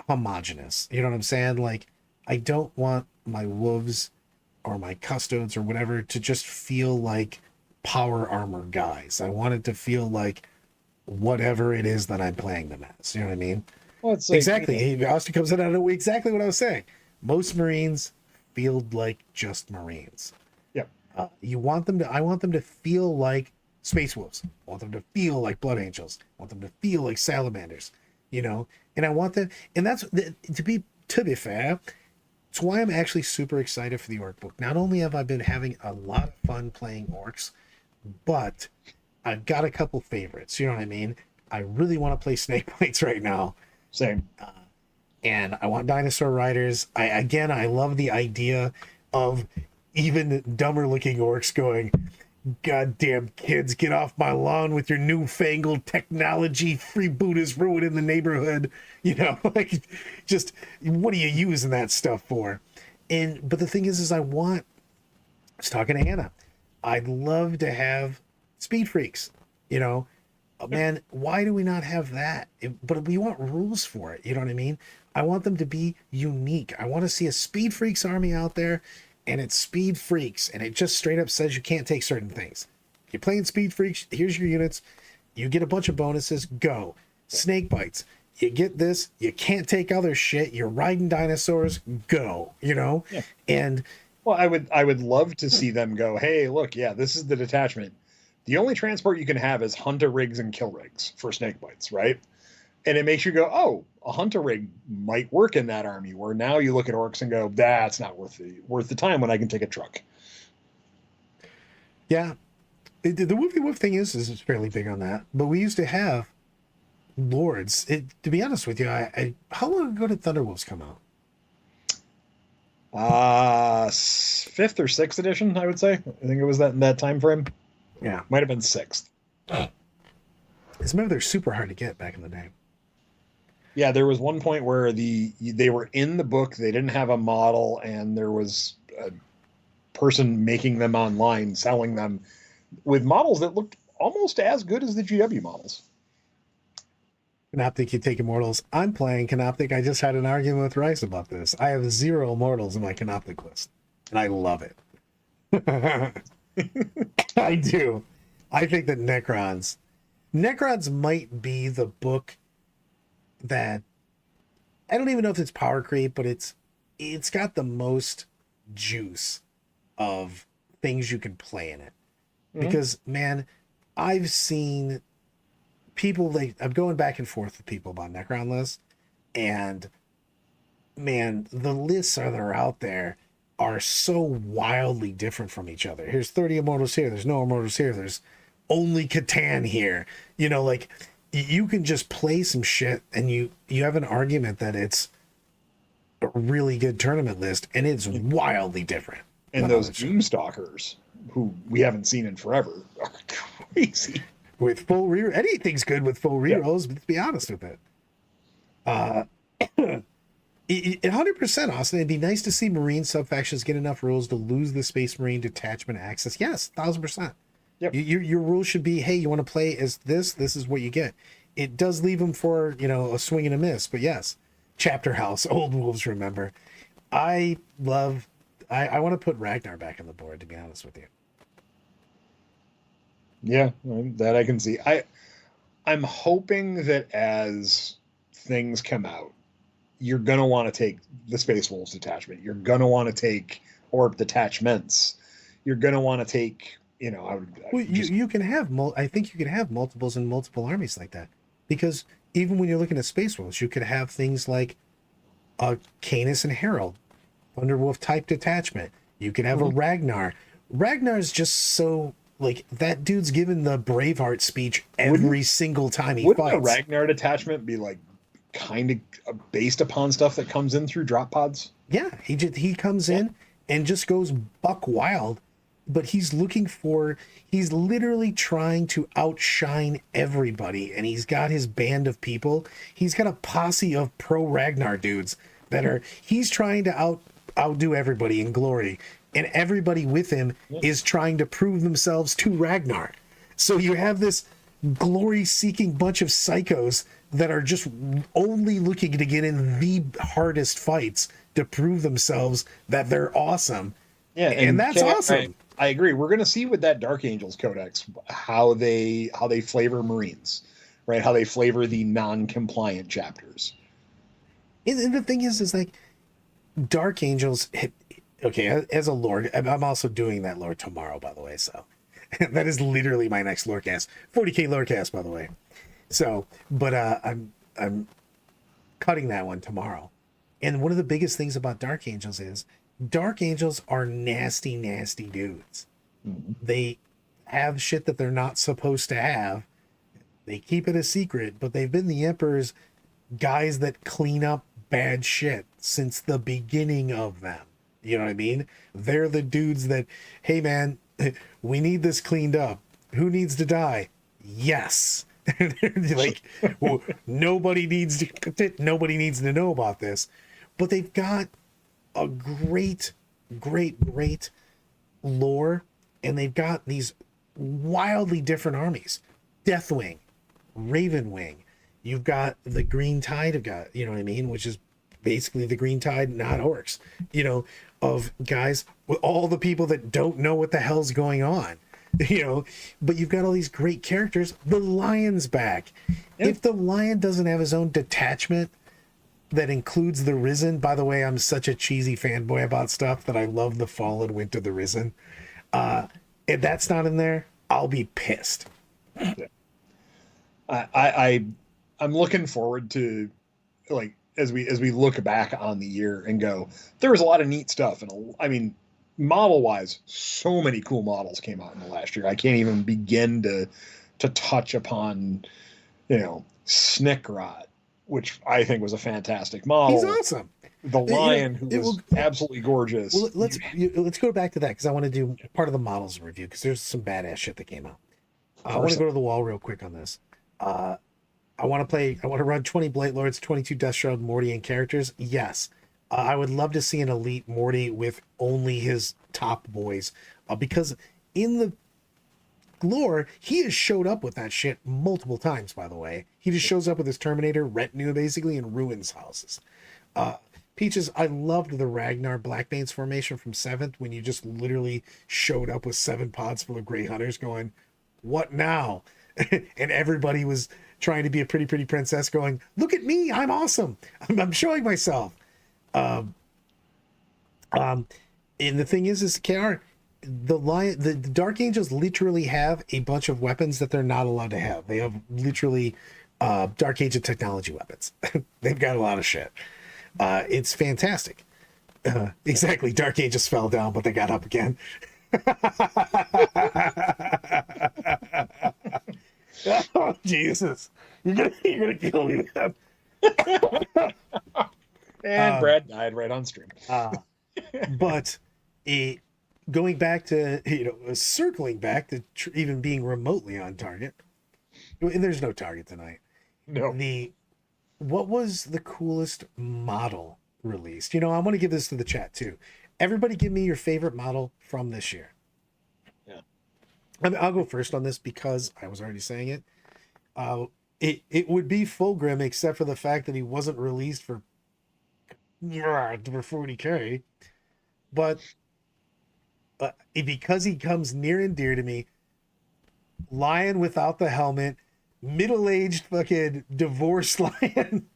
Speaker 1: homogenous. You know what I'm saying? Like, I don't want my wolves or my custodes or whatever to just feel like power armor guys. I want it to feel like whatever it is that I'm playing them as. You know what I mean?
Speaker 2: Well, it's like,
Speaker 1: exactly. Austin comes in on exactly what I was saying. Most Marines feel like just Marines.
Speaker 2: Yep.
Speaker 1: I want them to feel like Space Wolves. I want them to feel like Blood Angels. I want them to feel like Salamanders, you know? And I want them, and to be fair, it's why I'm actually super excited for the Orc book. Not only have I been having a lot of fun playing Orcs, but I've got a couple favorites, you know what I mean? I really want to play Snakebites right now.
Speaker 2: Same.
Speaker 1: And I want Dinosaur Riders. I love the idea of even dumber looking orcs going, "Goddamn kids, get off my lawn with your newfangled technology. Freeboot is ruining the neighborhood." You know, like, just what are you using that stuff for? But the thing is I was talking to Hannah. I'd love to have speed freaks, you know. Man, why do we not have that? But we want rules for it. You know what I mean? I want them to be unique. I want to see a Speed Freaks army out there, and it's Speed Freaks, and it just straight up says you can't take certain things. You're playing Speed Freaks, here's your units. You get a bunch of bonuses, go. Snake bites. You get this, you can't take other shit. You're riding dinosaurs, go. You know?
Speaker 2: Yeah.
Speaker 1: And
Speaker 2: well, I would love to see them go, hey, look, yeah, this is the detachment. The only transport you can have is hunter rigs and kill rigs for snake bites, right? And it makes you go, oh, a hunter rig might work in that army. Where now you look at orcs and go, that's not worth the time when I can take a truck.
Speaker 1: Yeah, the woofy woof thing is fairly big on that. But we used to have lords. To be honest with you, how long ago did Thunderwolves come out?
Speaker 2: 5th or 6th edition, I would say. I think it was that time frame.
Speaker 1: Yeah,
Speaker 2: might have been 6th.
Speaker 1: Because remember, they're super hard to get back in the day.
Speaker 2: Yeah, there was one point where they were in the book, they didn't have a model, and there was a person making them online, selling them with models that looked almost as good as the GW models.
Speaker 1: Canoptic, you take Immortals. I'm playing Canoptic. I just had an argument with Rice about this. I have 0 Immortals in my Canoptic list, and I love it. I do. I think that Necrons might be the book that, I don't even know if it's power creep, but it's got the most juice of things you can play in it. Mm-hmm. Because, man, I've seen people, I'm going back and forth with people about Necron lists, and man, the lists that are out there are so wildly different from each other. Here's 30 Immortals here, there's no Immortals here, there's only Catan here. You know, like, you can just play some shit and you have an argument that it's a really good tournament list, and it's wildly different.
Speaker 2: And those Doomstalkers, who we haven't seen in forever, are crazy.
Speaker 1: With full reroll, anything's good with full rerolls, but to be honest with it. 100%, Austin. It'd be nice to see Marine subfactions get enough rules to lose the Space Marine detachment access. Yes, 1000%. Yep. Your rule should be, hey, you want to play as this is what you get. It does leave them for, a swing and a miss, but yes. Chapter House, Old Wolves Remember. I want to put Ragnar back on the board, to be honest with you.
Speaker 2: Yeah, that I can see. I'm hoping that as things come out, you're going to want to take the Space Wolves detachment. You're going to want to take Orb detachments. You're going to want to take, you can have, I think you can have multiples in multiple armies like that. Because even when you're looking at Space Wolves, you could have things like a Canis and Herald, Thunderwolf type detachment. You could have a Ragnar. Ragnar's just so, that dude's given the Braveheart speech every single time he fights. Wouldn't a Ragnar detachment be kind of based upon stuff that comes in through drop pods?
Speaker 1: Yeah, he comes in and just goes buck wild, but he's literally trying to outshine everybody, and he's got his band of people. He's got a posse of pro Ragnar dudes he's trying to outdo everybody in glory, and everybody with him is trying to prove themselves to Ragnar. So you have this glory-seeking bunch of psychos that are just only looking to get in the hardest fights to prove themselves that they're awesome. Yeah, and that's awesome.
Speaker 2: I agree. We're going to see with that Dark Angels Codex how they flavor Marines, right? How they flavor the non-compliant chapters.
Speaker 1: And the thing is Dark Angels. Okay, as a lord, I'm also doing that lore tomorrow, by the way. So That is literally my next lorecast. 40k lorecast, by the way. So, but I'm cutting that one tomorrow. And one of the biggest things about Dark Angels is Dark Angels are nasty, nasty dudes.
Speaker 2: Mhm.
Speaker 1: They have shit that they're not supposed to have. They keep it a secret, but they've been the Emperor's guys that clean up bad shit since the beginning of them. You know what I mean? They're the dudes that, hey man, we need this cleaned up. Who needs to die? Yes. Like, well, nobody needs to know about this. But they've got a great, great, great lore, and they've got these wildly different armies. Deathwing, Ravenwing. You've got the Green Tide of God, you know what I mean? Which is basically the Green Tide, not orcs, you know, of guys with all the people that don't know what the hell's going on, you know. But you've got all these great characters. The Lion's back.
Speaker 2: Yep.
Speaker 1: If the Lion doesn't have his own detachment that includes the Risen, by the way, I'm such a cheesy fanboy about stuff that I love the Fallen, Winter, the Risen. If that's not in there, I'll be pissed.
Speaker 2: Yeah. I'm looking forward to, like, as we look back on the year and go, there was a lot of neat stuff, and I mean, model wise, so many cool models came out in the last year. I can't even begin to touch upon, you know, Snickrot, which I think was a fantastic model.
Speaker 1: He's awesome.
Speaker 2: The Lion, who was absolutely gorgeous.
Speaker 1: Well, let's go back to that, because I want to do part of the models review, because there's some badass shit that came out. I want to go to the wall real quick on this. I want to run 20 Blight Lords, 22 Deathshroud Morty characters. Yes. I would love to see an elite Morty with only his top boys, because in the lore, he has showed up with that shit multiple times, by the way. He just shows up with his Terminator retinue, basically, and ruins houses. Peaches, I loved the Ragnar Blackbane's formation from 7th, when you just literally showed up with 7 pods full of Grey Hunters going, what now? And everybody was trying to be a pretty princess going, look at me, I'm awesome. I'm showing myself. And the thing is KR, the Dark Angels literally have a bunch of weapons that they're not allowed to have. They have literally Dark Age of technology weapons. They've got a lot of shit. It's fantastic. Exactly. Dark Ages fell down, but they got up again. Oh, Jesus. You're gonna kill me, man.
Speaker 2: And Brad died right on stream.
Speaker 1: But going back to, circling back to even being remotely on target, and there's no target tonight.
Speaker 2: No.
Speaker 1: What was the coolest model released? I want to give this to the chat too. Everybody give me your favorite model from this year.
Speaker 2: Yeah.
Speaker 1: I'll go first on this because I was already saying it. It would be Fulgrim, except for the fact that he wasn't released for 40k. But because he comes near and dear to me, Lion without the helmet, middle-aged fucking divorced Lion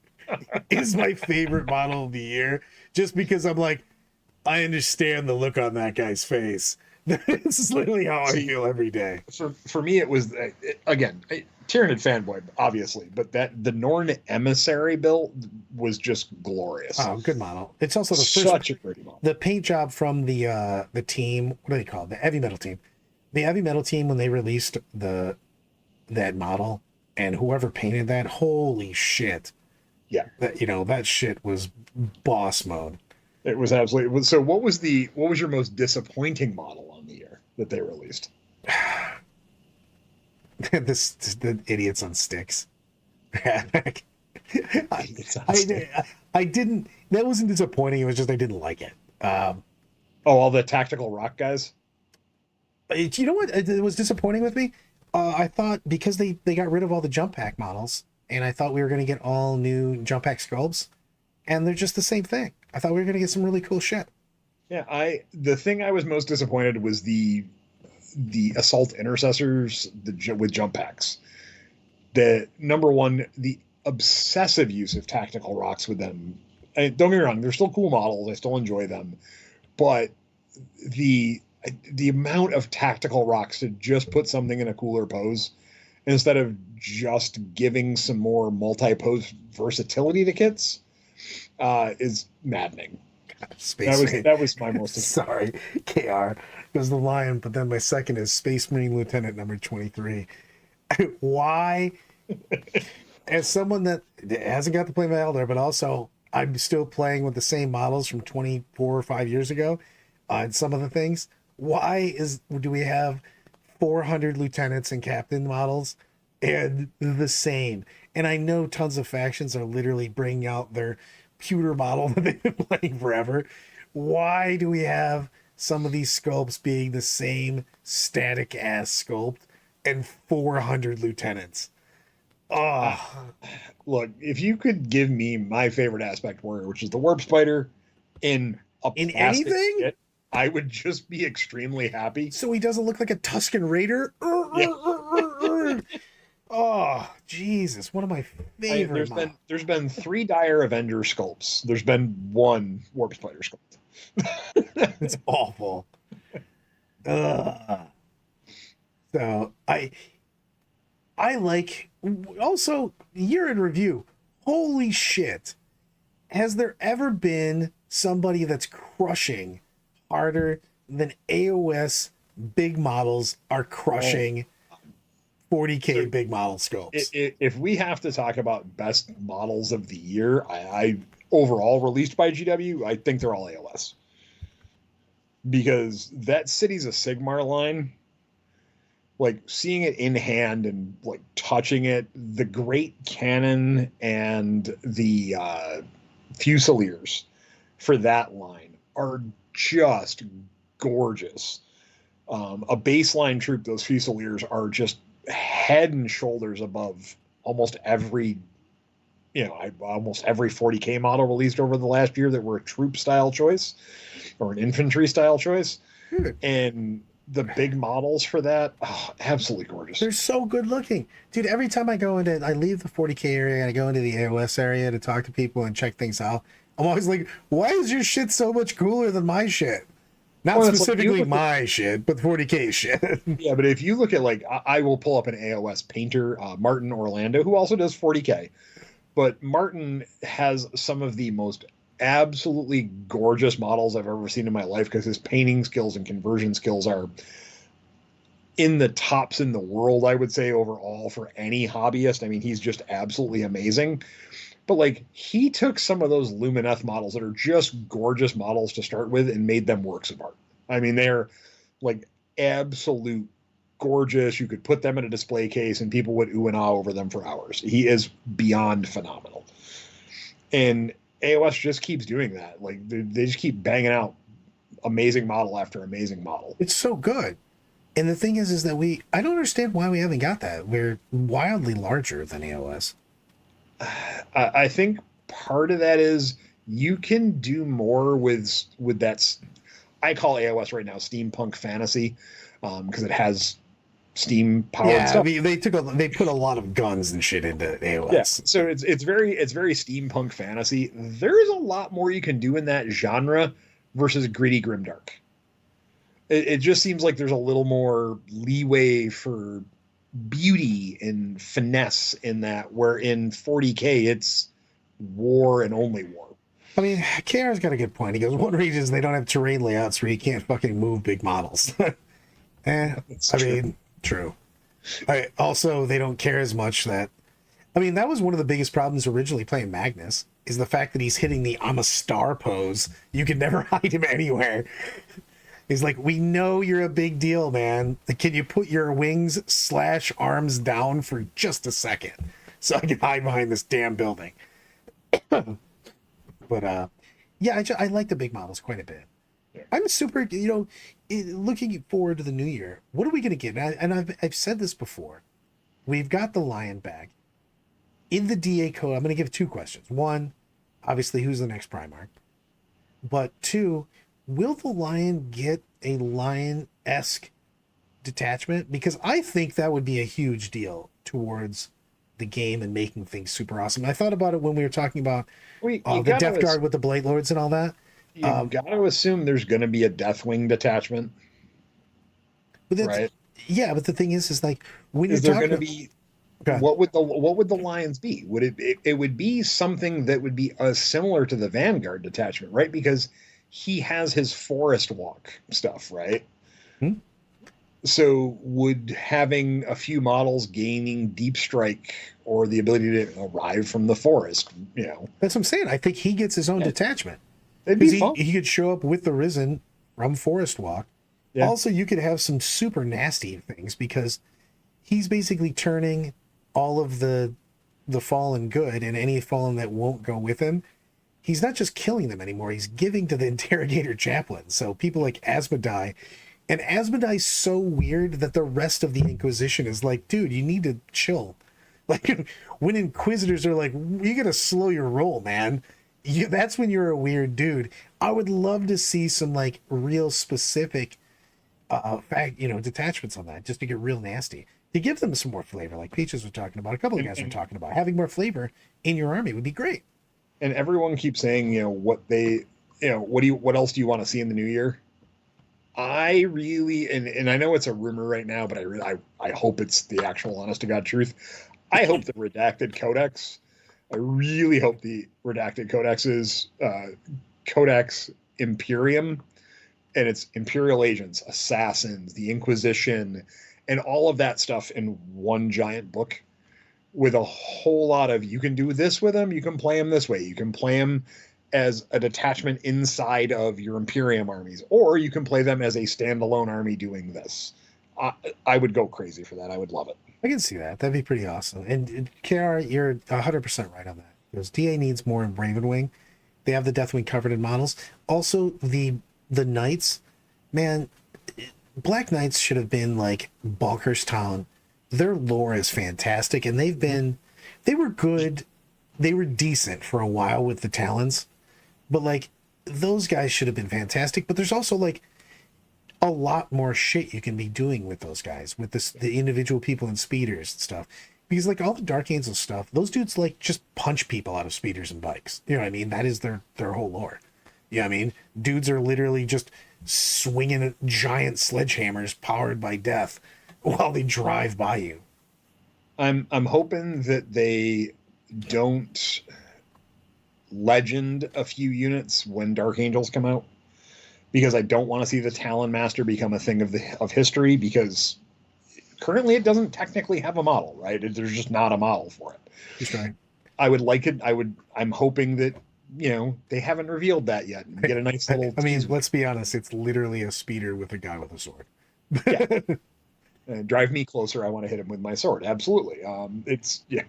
Speaker 1: is my favorite model of the year, just because I'm like, I understand the look on that guy's face. This is literally how I feel every day.
Speaker 2: For me, it was again Tyranid fanboy, obviously, but the Norn Emissary build was just glorious.
Speaker 1: Oh, good model. It's also the first,
Speaker 2: such a pretty model.
Speaker 1: The paint job from the team. What do they call it? The heavy metal team. The heavy metal team, when they released that model, and whoever painted that, holy shit!
Speaker 2: Yeah,
Speaker 1: that shit was boss mode.
Speaker 2: It was absolutely. So, what was your most disappointing model on the year that they released?
Speaker 1: The idiots on sticks. I didn't. That wasn't disappointing. It was just I didn't like it.
Speaker 2: All the tactical rock guys.
Speaker 1: You know what? It was disappointing with me. I thought because they got rid of all the jump pack models, and I thought we were going to get all new jump pack sculpts, and they're just the same thing. I thought we were going to get some really cool shit.
Speaker 2: Yeah, the thing I was most disappointed was the assault intercessors with jump packs. The number one, the obsessive use of tactical rocks with them. And don't get me wrong, they're still cool models. I still enjoy them, but the the amount of tactical rocks to just put something in a cooler pose instead of just giving some more multi-pose versatility to kits is maddening.
Speaker 1: Space Marine.
Speaker 2: That was my most
Speaker 1: Sorry, KR goes the Lion, but then my second is Space Marine Lieutenant number 23. Why? As someone that hasn't got to play my Eldar, but also I'm still playing with the same models from 24 or 5 years ago on some of the things. Why do we have 400 lieutenants and captain models and the same? And I know tons of factions are literally bringing out their pewter model that they've been playing forever. Why do we have some of these sculpts being the same static ass sculpt and 400 lieutenants? Oh,
Speaker 2: Look, if you could give me my favorite aspect warrior, which is the warp spider, in a
Speaker 1: in
Speaker 2: plastic
Speaker 1: anything?
Speaker 2: kit, I would just be extremely happy.
Speaker 1: So he doesn't look like a Tusken Raider?
Speaker 2: Yeah.
Speaker 1: Oh, Jesus. One of my favorite models.
Speaker 2: There's been 3 Dire Avenger sculpts. There's been 1 warp spider sculpt.
Speaker 1: It's awful. So I like, also, year in review, holy shit. Has there ever been somebody that's crushing harder than AOS big models are crushing 40K big model scopes?
Speaker 2: If we have to talk about best models of the year, I overall released by GW, I think they're all AOS. Because that Cities of Sigmar line, like seeing it in hand and like touching it, the Great Cannon and the Fusiliers for that line are just gorgeous. A baseline troop, those Fusiliers are just head and shoulders above almost every 40K model released over the last year that were a troop style choice or an infantry style choice. And the big models for that, absolutely gorgeous.
Speaker 1: They're so good looking. Dude, every time I leave the 40K area and I go into the AOS area to talk to people and check things out, I'm always like, why is your shit so much cooler than my shit? Not specifically my shit, but 40K shit.
Speaker 2: Yeah, but if you look at, like, I will pull up an AOS painter, Martin Orlando, who also does 40K. But Martin has some of the most absolutely gorgeous models I've ever seen in my life because his painting skills and conversion skills are in the tops in the world, I would say, overall for any hobbyist. I mean, he's just absolutely amazing. But like, he took some of those Lumineth models that are just gorgeous models to start with and made them works of art. I mean, they're like absolute gorgeous. You could put them in a display case and people would ooh and ah over them for hours. He is beyond phenomenal. And AOS just keeps doing that. Like, they just keep banging out amazing model after amazing model.
Speaker 1: It's so good. And the thing is that I don't understand why we haven't got that. We're wildly larger than AOS.
Speaker 2: I think part of that is you can do more with that. I call AOS right now steampunk fantasy because it has steam power.
Speaker 1: Yeah, stuff. I mean, they put a lot of guns and shit into AOS.
Speaker 2: Yeah, so it's very steampunk fantasy. There is a lot more you can do in that genre versus gritty grimdark. It just seems like there's a little more leeway for beauty and finesse in that, where in 40K it's war and only war.
Speaker 1: I mean, KR's got a good point. He goes, one reason is they don't have terrain layouts where you can't fucking move big models. True. Also, they don't care as much that... I mean, that was one of the biggest problems originally playing Magnus, is the fact that he's hitting the I'm a star pose. You can never hide him anywhere. He's like, we know you're a big deal, man. Can you put your wings/arms down for just a second so I can hide behind this damn building? But, yeah, I like the big models quite a bit. Yeah. I'm super, looking forward to the new year. What are we going to get? And I've said this before. We've got the Lion bag. In the DA code, I'm going to give 2 questions. 1, obviously, who's the next Primarch? But 2, will the Lion get a Lion-esque detachment? Because I think that would be a huge deal towards the game and making things super awesome. I thought about it when we were talking about the Death Guard with the Blade Lords and all that.
Speaker 2: You got to assume there's going to be a Deathwing detachment.
Speaker 1: But that's
Speaker 2: right?
Speaker 1: yeah. But the thing is like when you're
Speaker 2: Is there going
Speaker 1: talking
Speaker 2: to
Speaker 1: about,
Speaker 2: be
Speaker 1: God,
Speaker 2: what would the lions be? Would it would be something that would be similar to the Vanguard detachment, right? Because he has his forest walk stuff, right?
Speaker 1: hmm?
Speaker 2: So would having a few models gaining deep strike or the ability to arrive from the forest,
Speaker 1: That's what I'm saying. I think he gets his own
Speaker 2: yeah,
Speaker 1: detachment
Speaker 2: it'd
Speaker 1: because
Speaker 2: be
Speaker 1: he
Speaker 2: fun.
Speaker 1: he could show up with the Risen from Forest Walk.
Speaker 2: Yeah.
Speaker 1: Also, you could have some super nasty things because he's basically turning all of the fallen good and any fallen that won't go with him. He's not just killing them anymore, he's giving to the interrogator chaplain. So people like Asmodai, and Asmodai's so weird that the rest of the Inquisition is like, dude, you need to chill. Like when Inquisitors are like, you gotta slow your roll, man. That's when you're a weird dude. I would love to see some like real specific fact, detachments on that, just to get real nasty, to give them some more flavor, like Peaches was talking about, a couple of
Speaker 2: and,
Speaker 1: guys were
Speaker 2: and
Speaker 1: talking about. Having more flavor in your army would be great.
Speaker 2: and everyone keeps saying, what else do you want to see in the new year? I really, and I know it's a rumor right now, but I hope it's the actual honest to God truth. I hope the redacted codex. I really hope the redacted codex is Codex Imperium, and it's Imperial agents, assassins, the Inquisition, and all of that stuff in one giant book with a whole lot of, you can do this with them, you can play them this way, you can play them as a detachment inside of your Imperium armies, or you can play them as a standalone army doing this. I would go crazy for that. I would love it.
Speaker 1: I can see that. That'd be pretty awesome. And Kiara, you're 100% right on that. Because DA needs more in Ravenwing. They have the Deathwing covered in models. Also, the Knights, man, Black Knights should have been like Balker's Town. Their lore is fantastic, and they were good. They were decent for a while with the Talons, but like those guys should have been fantastic. But there's also like a lot more shit you can be doing with those guys, with the individual people and speeders and stuff. Because like all the Dark Angel stuff, those dudes like just punch people out of speeders and bikes. You know what I mean? That is their whole lore. You know what I mean? Dudes are literally just swinging giant sledgehammers powered by death while they drive by you.
Speaker 2: I'm hoping that they don't legend a few units when Dark Angels come out, because I don't want to see the Talon Master become a thing of history, because currently it doesn't technically have a model, right? There's just not a model for it.
Speaker 1: Just right.
Speaker 2: I would like it. I'm hoping that they haven't revealed that yet, and we get a nice little
Speaker 1: I mean,
Speaker 2: tease.
Speaker 1: let's be honest, it's literally a speeder with a guy with a sword.
Speaker 2: Yeah, drive me closer. I want to hit him with my sword. Absolutely. It's yeah.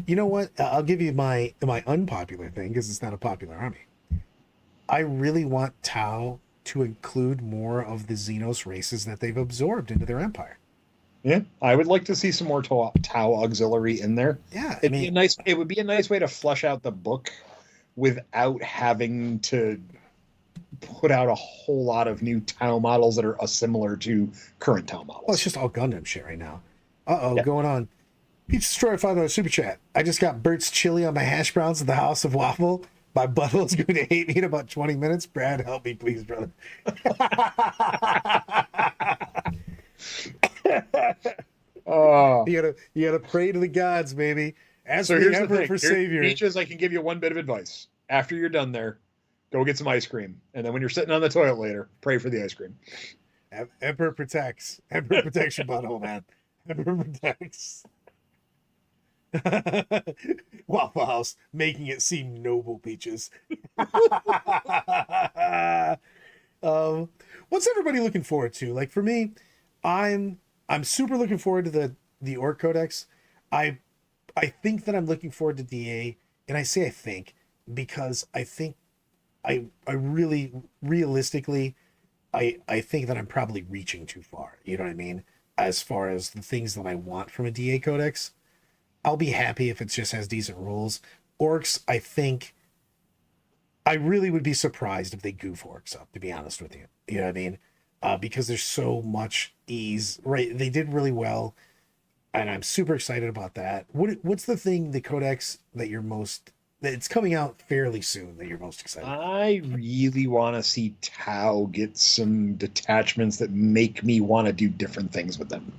Speaker 1: You know what? I'll give you my unpopular thing because it's not a popular army. I really want Tau to include more of the Xenos races that they've absorbed into their empire.
Speaker 2: Yeah, I would like to see some more Tau auxiliary in there.
Speaker 1: Yeah, I
Speaker 2: It'd be
Speaker 1: mean,
Speaker 2: a nice. It would be a nice way to flesh out the book without having to put out a whole lot of new Tau models that are similar to current Tau
Speaker 1: well,
Speaker 2: models.
Speaker 1: it's just all Gundam shit right now. Uh-oh,
Speaker 2: Yeah.
Speaker 1: going on. Peach Destroyer $5 super chat. I just got Bert's chili on my hash browns at the House of Waffle. My butthole's going to hate me in about 20 minutes. Brad, help me, please, brother.
Speaker 2: Oh,
Speaker 1: you gotta pray to the gods, baby. Ask
Speaker 2: so
Speaker 1: the
Speaker 2: here's the
Speaker 1: emperor
Speaker 2: thing.
Speaker 1: for savior.
Speaker 2: Peaches, I can give you one bit of advice. After you're done there, go get some ice cream, and then when you're sitting on the toilet later, pray for the ice cream.
Speaker 1: Emperor protects. Emperor protects your butthole, man. Emperor protects. Waffle House making it seem noble, Peaches. What's everybody looking forward to? Like for me, I'm super looking forward to the Orc Codex. I I think that I'm looking forward to DA, and I say I think because I think I really realistically I think that I'm probably reaching too far. You know what I mean? As far as the things that I want from a DA codex, I'll be happy if it just has decent rules. Orcs, I think I really would be surprised if they goof orcs up, to be honest with you. You know what I mean? Because there's so much ease. Right. They did really well, and I'm super excited about that. What's the thing, the codex that you're most it's coming out fairly soon that you're most excited about?
Speaker 2: I really want to see Tau get some detachments that make me want to do different things with them.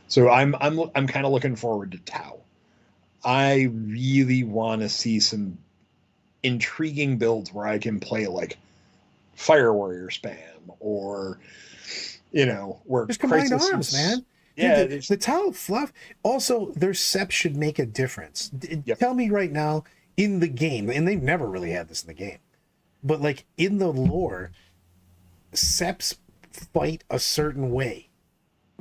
Speaker 2: So I'm kind of looking forward to Tau. I really want to see some intriguing builds where I can play like Fire Warrior spam, or where
Speaker 1: Just combined
Speaker 2: Crisis
Speaker 1: arms,
Speaker 2: is,
Speaker 1: man. Dude,
Speaker 2: yeah,
Speaker 1: the tile fluff. Also, their sep should make a difference.
Speaker 2: yep.
Speaker 1: Tell me right now in the game, and they've never really had this in the game, but like in the lore, seps fight a certain way.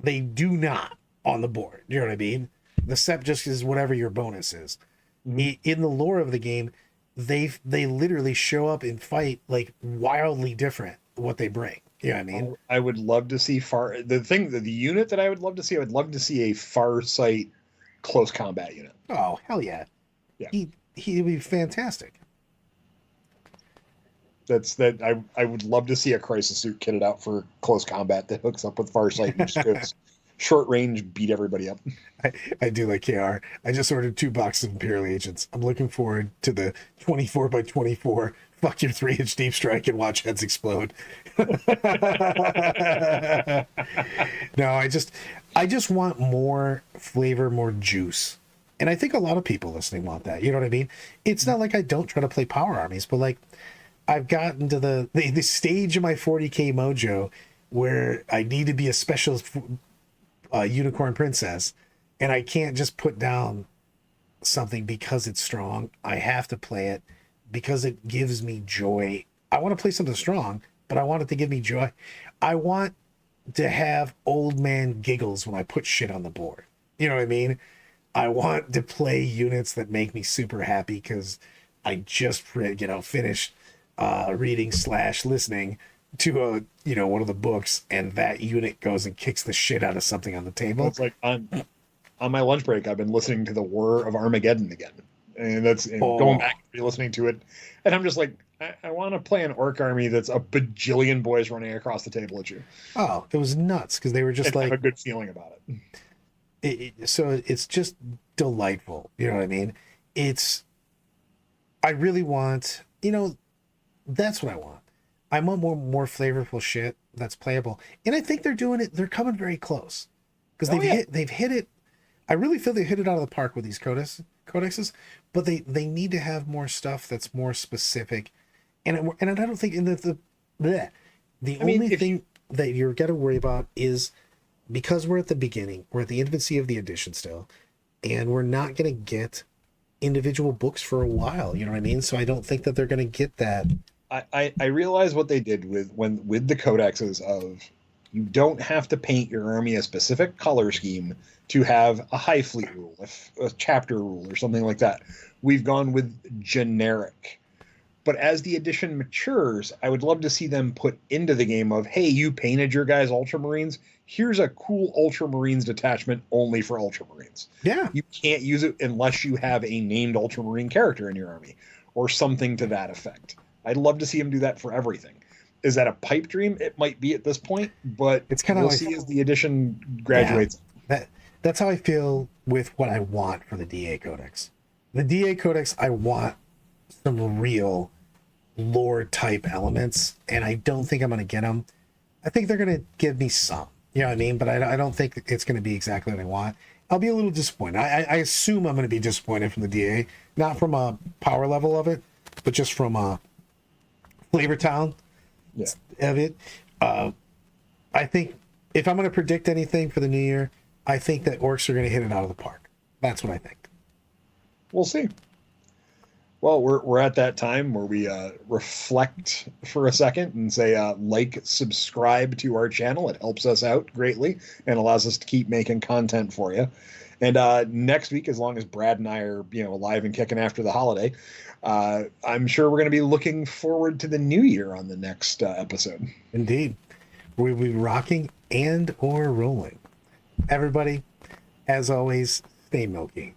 Speaker 1: They do not on the board. You know what I mean? The sep just is whatever your bonus is.
Speaker 2: Mhm.
Speaker 1: In the lore of the game, they literally show up and fight like wildly different what they bring. You know what I mean?
Speaker 2: I would love to see the unit that I would love to see. I would love to see a far sight close combat unit.
Speaker 1: Oh hell yeah!
Speaker 2: Yeah,
Speaker 1: He'd be fantastic.
Speaker 2: I would love to see a crisis suit kitted out for close combat that hooks up with far sight and just goes short range, beat everybody up.
Speaker 1: I do like KR. I just ordered 2 boxes of Imperial Agents. I'm looking forward to the 24 by 24 fuck your 3-inch deep strike and watch heads explode. No, I just want more flavor, more juice. And I think a lot of people listening want that. You know what I mean? It's not like I don't try to play power armies, but like I've gotten to the stage of my 40k mojo where I need to be a special unicorn princess, and I can't just put down something because it's strong. I have to play it because it gives me joy. I want to play something strong, but I want it to give me joy. I want to have old man giggles when I put shit on the board. You know what I mean? I want to play units that make me super happy because I just finished reading / listening to one of the books, and that unit goes and kicks the shit out of something on the table.
Speaker 2: It's like on my lunch break, I've been listening to the War of Armageddon again, and going back and listening to it, and I'm just like, I want to play an orc army that's a bajillion boys running across the table at you.
Speaker 1: Oh, it was nuts because they were just like
Speaker 2: have a good feeling about it.
Speaker 1: So it's just delightful. You know what I mean? I really want, that's what I want. I want more flavorful shit that's playable, and I think they're doing it. They're coming very close because they've hit it. I really feel they hit it out of the park with these codexes, but they need to have more stuff that's more specific, and I don't think in the only thing that you're gonna worry about is because we're at the beginning, we're at the infancy of the edition still, and we're not gonna get individual books for a while. You know what I mean? So I don't think that they're gonna get that.
Speaker 2: I realize what they did with the codexes of you don't have to paint your army a specific color scheme to have a high fleet rule, a chapter rule, or something like that. We've gone with generic. But as the edition matures, I would love to see them put into the game of, hey, you painted your guys Ultramarines. Here's a cool Ultramarines detachment only for Ultramarines.
Speaker 1: Yeah.
Speaker 2: You can't use it unless you have a named Ultramarine character in your army or something to that effect. I'd love to see him do that for everything. Is that a pipe dream? It might be at this point, but
Speaker 1: it's kind of
Speaker 2: we'll see as the edition graduates.
Speaker 1: Yeah, that's how I feel with what I want for the DA Codex. The DA Codex, I want some real lore type elements, and I don't think I'm going to get them. I think they're going to give me some, you know what I mean? But I don't think it's going to be exactly what I want. I'll be a little disappointed. I assume I'm going to be disappointed from the DA, not from a power level of it, but just from a Flavor Town of it. I think if I'm going to predict anything for the new year, I think that orcs are going to hit it out of the park. That's what I think.
Speaker 2: We'll see. Well, we're at that time where we reflect for a second and say subscribe to our channel. It helps us out greatly and allows us to keep making content for you. And next week, as long as Brad and I are alive and kicking after the holiday, I'm sure we're going to be looking forward to the new year on the next episode.
Speaker 1: Indeed. We'll be rocking and or rolling. Everybody, as always, stay milky.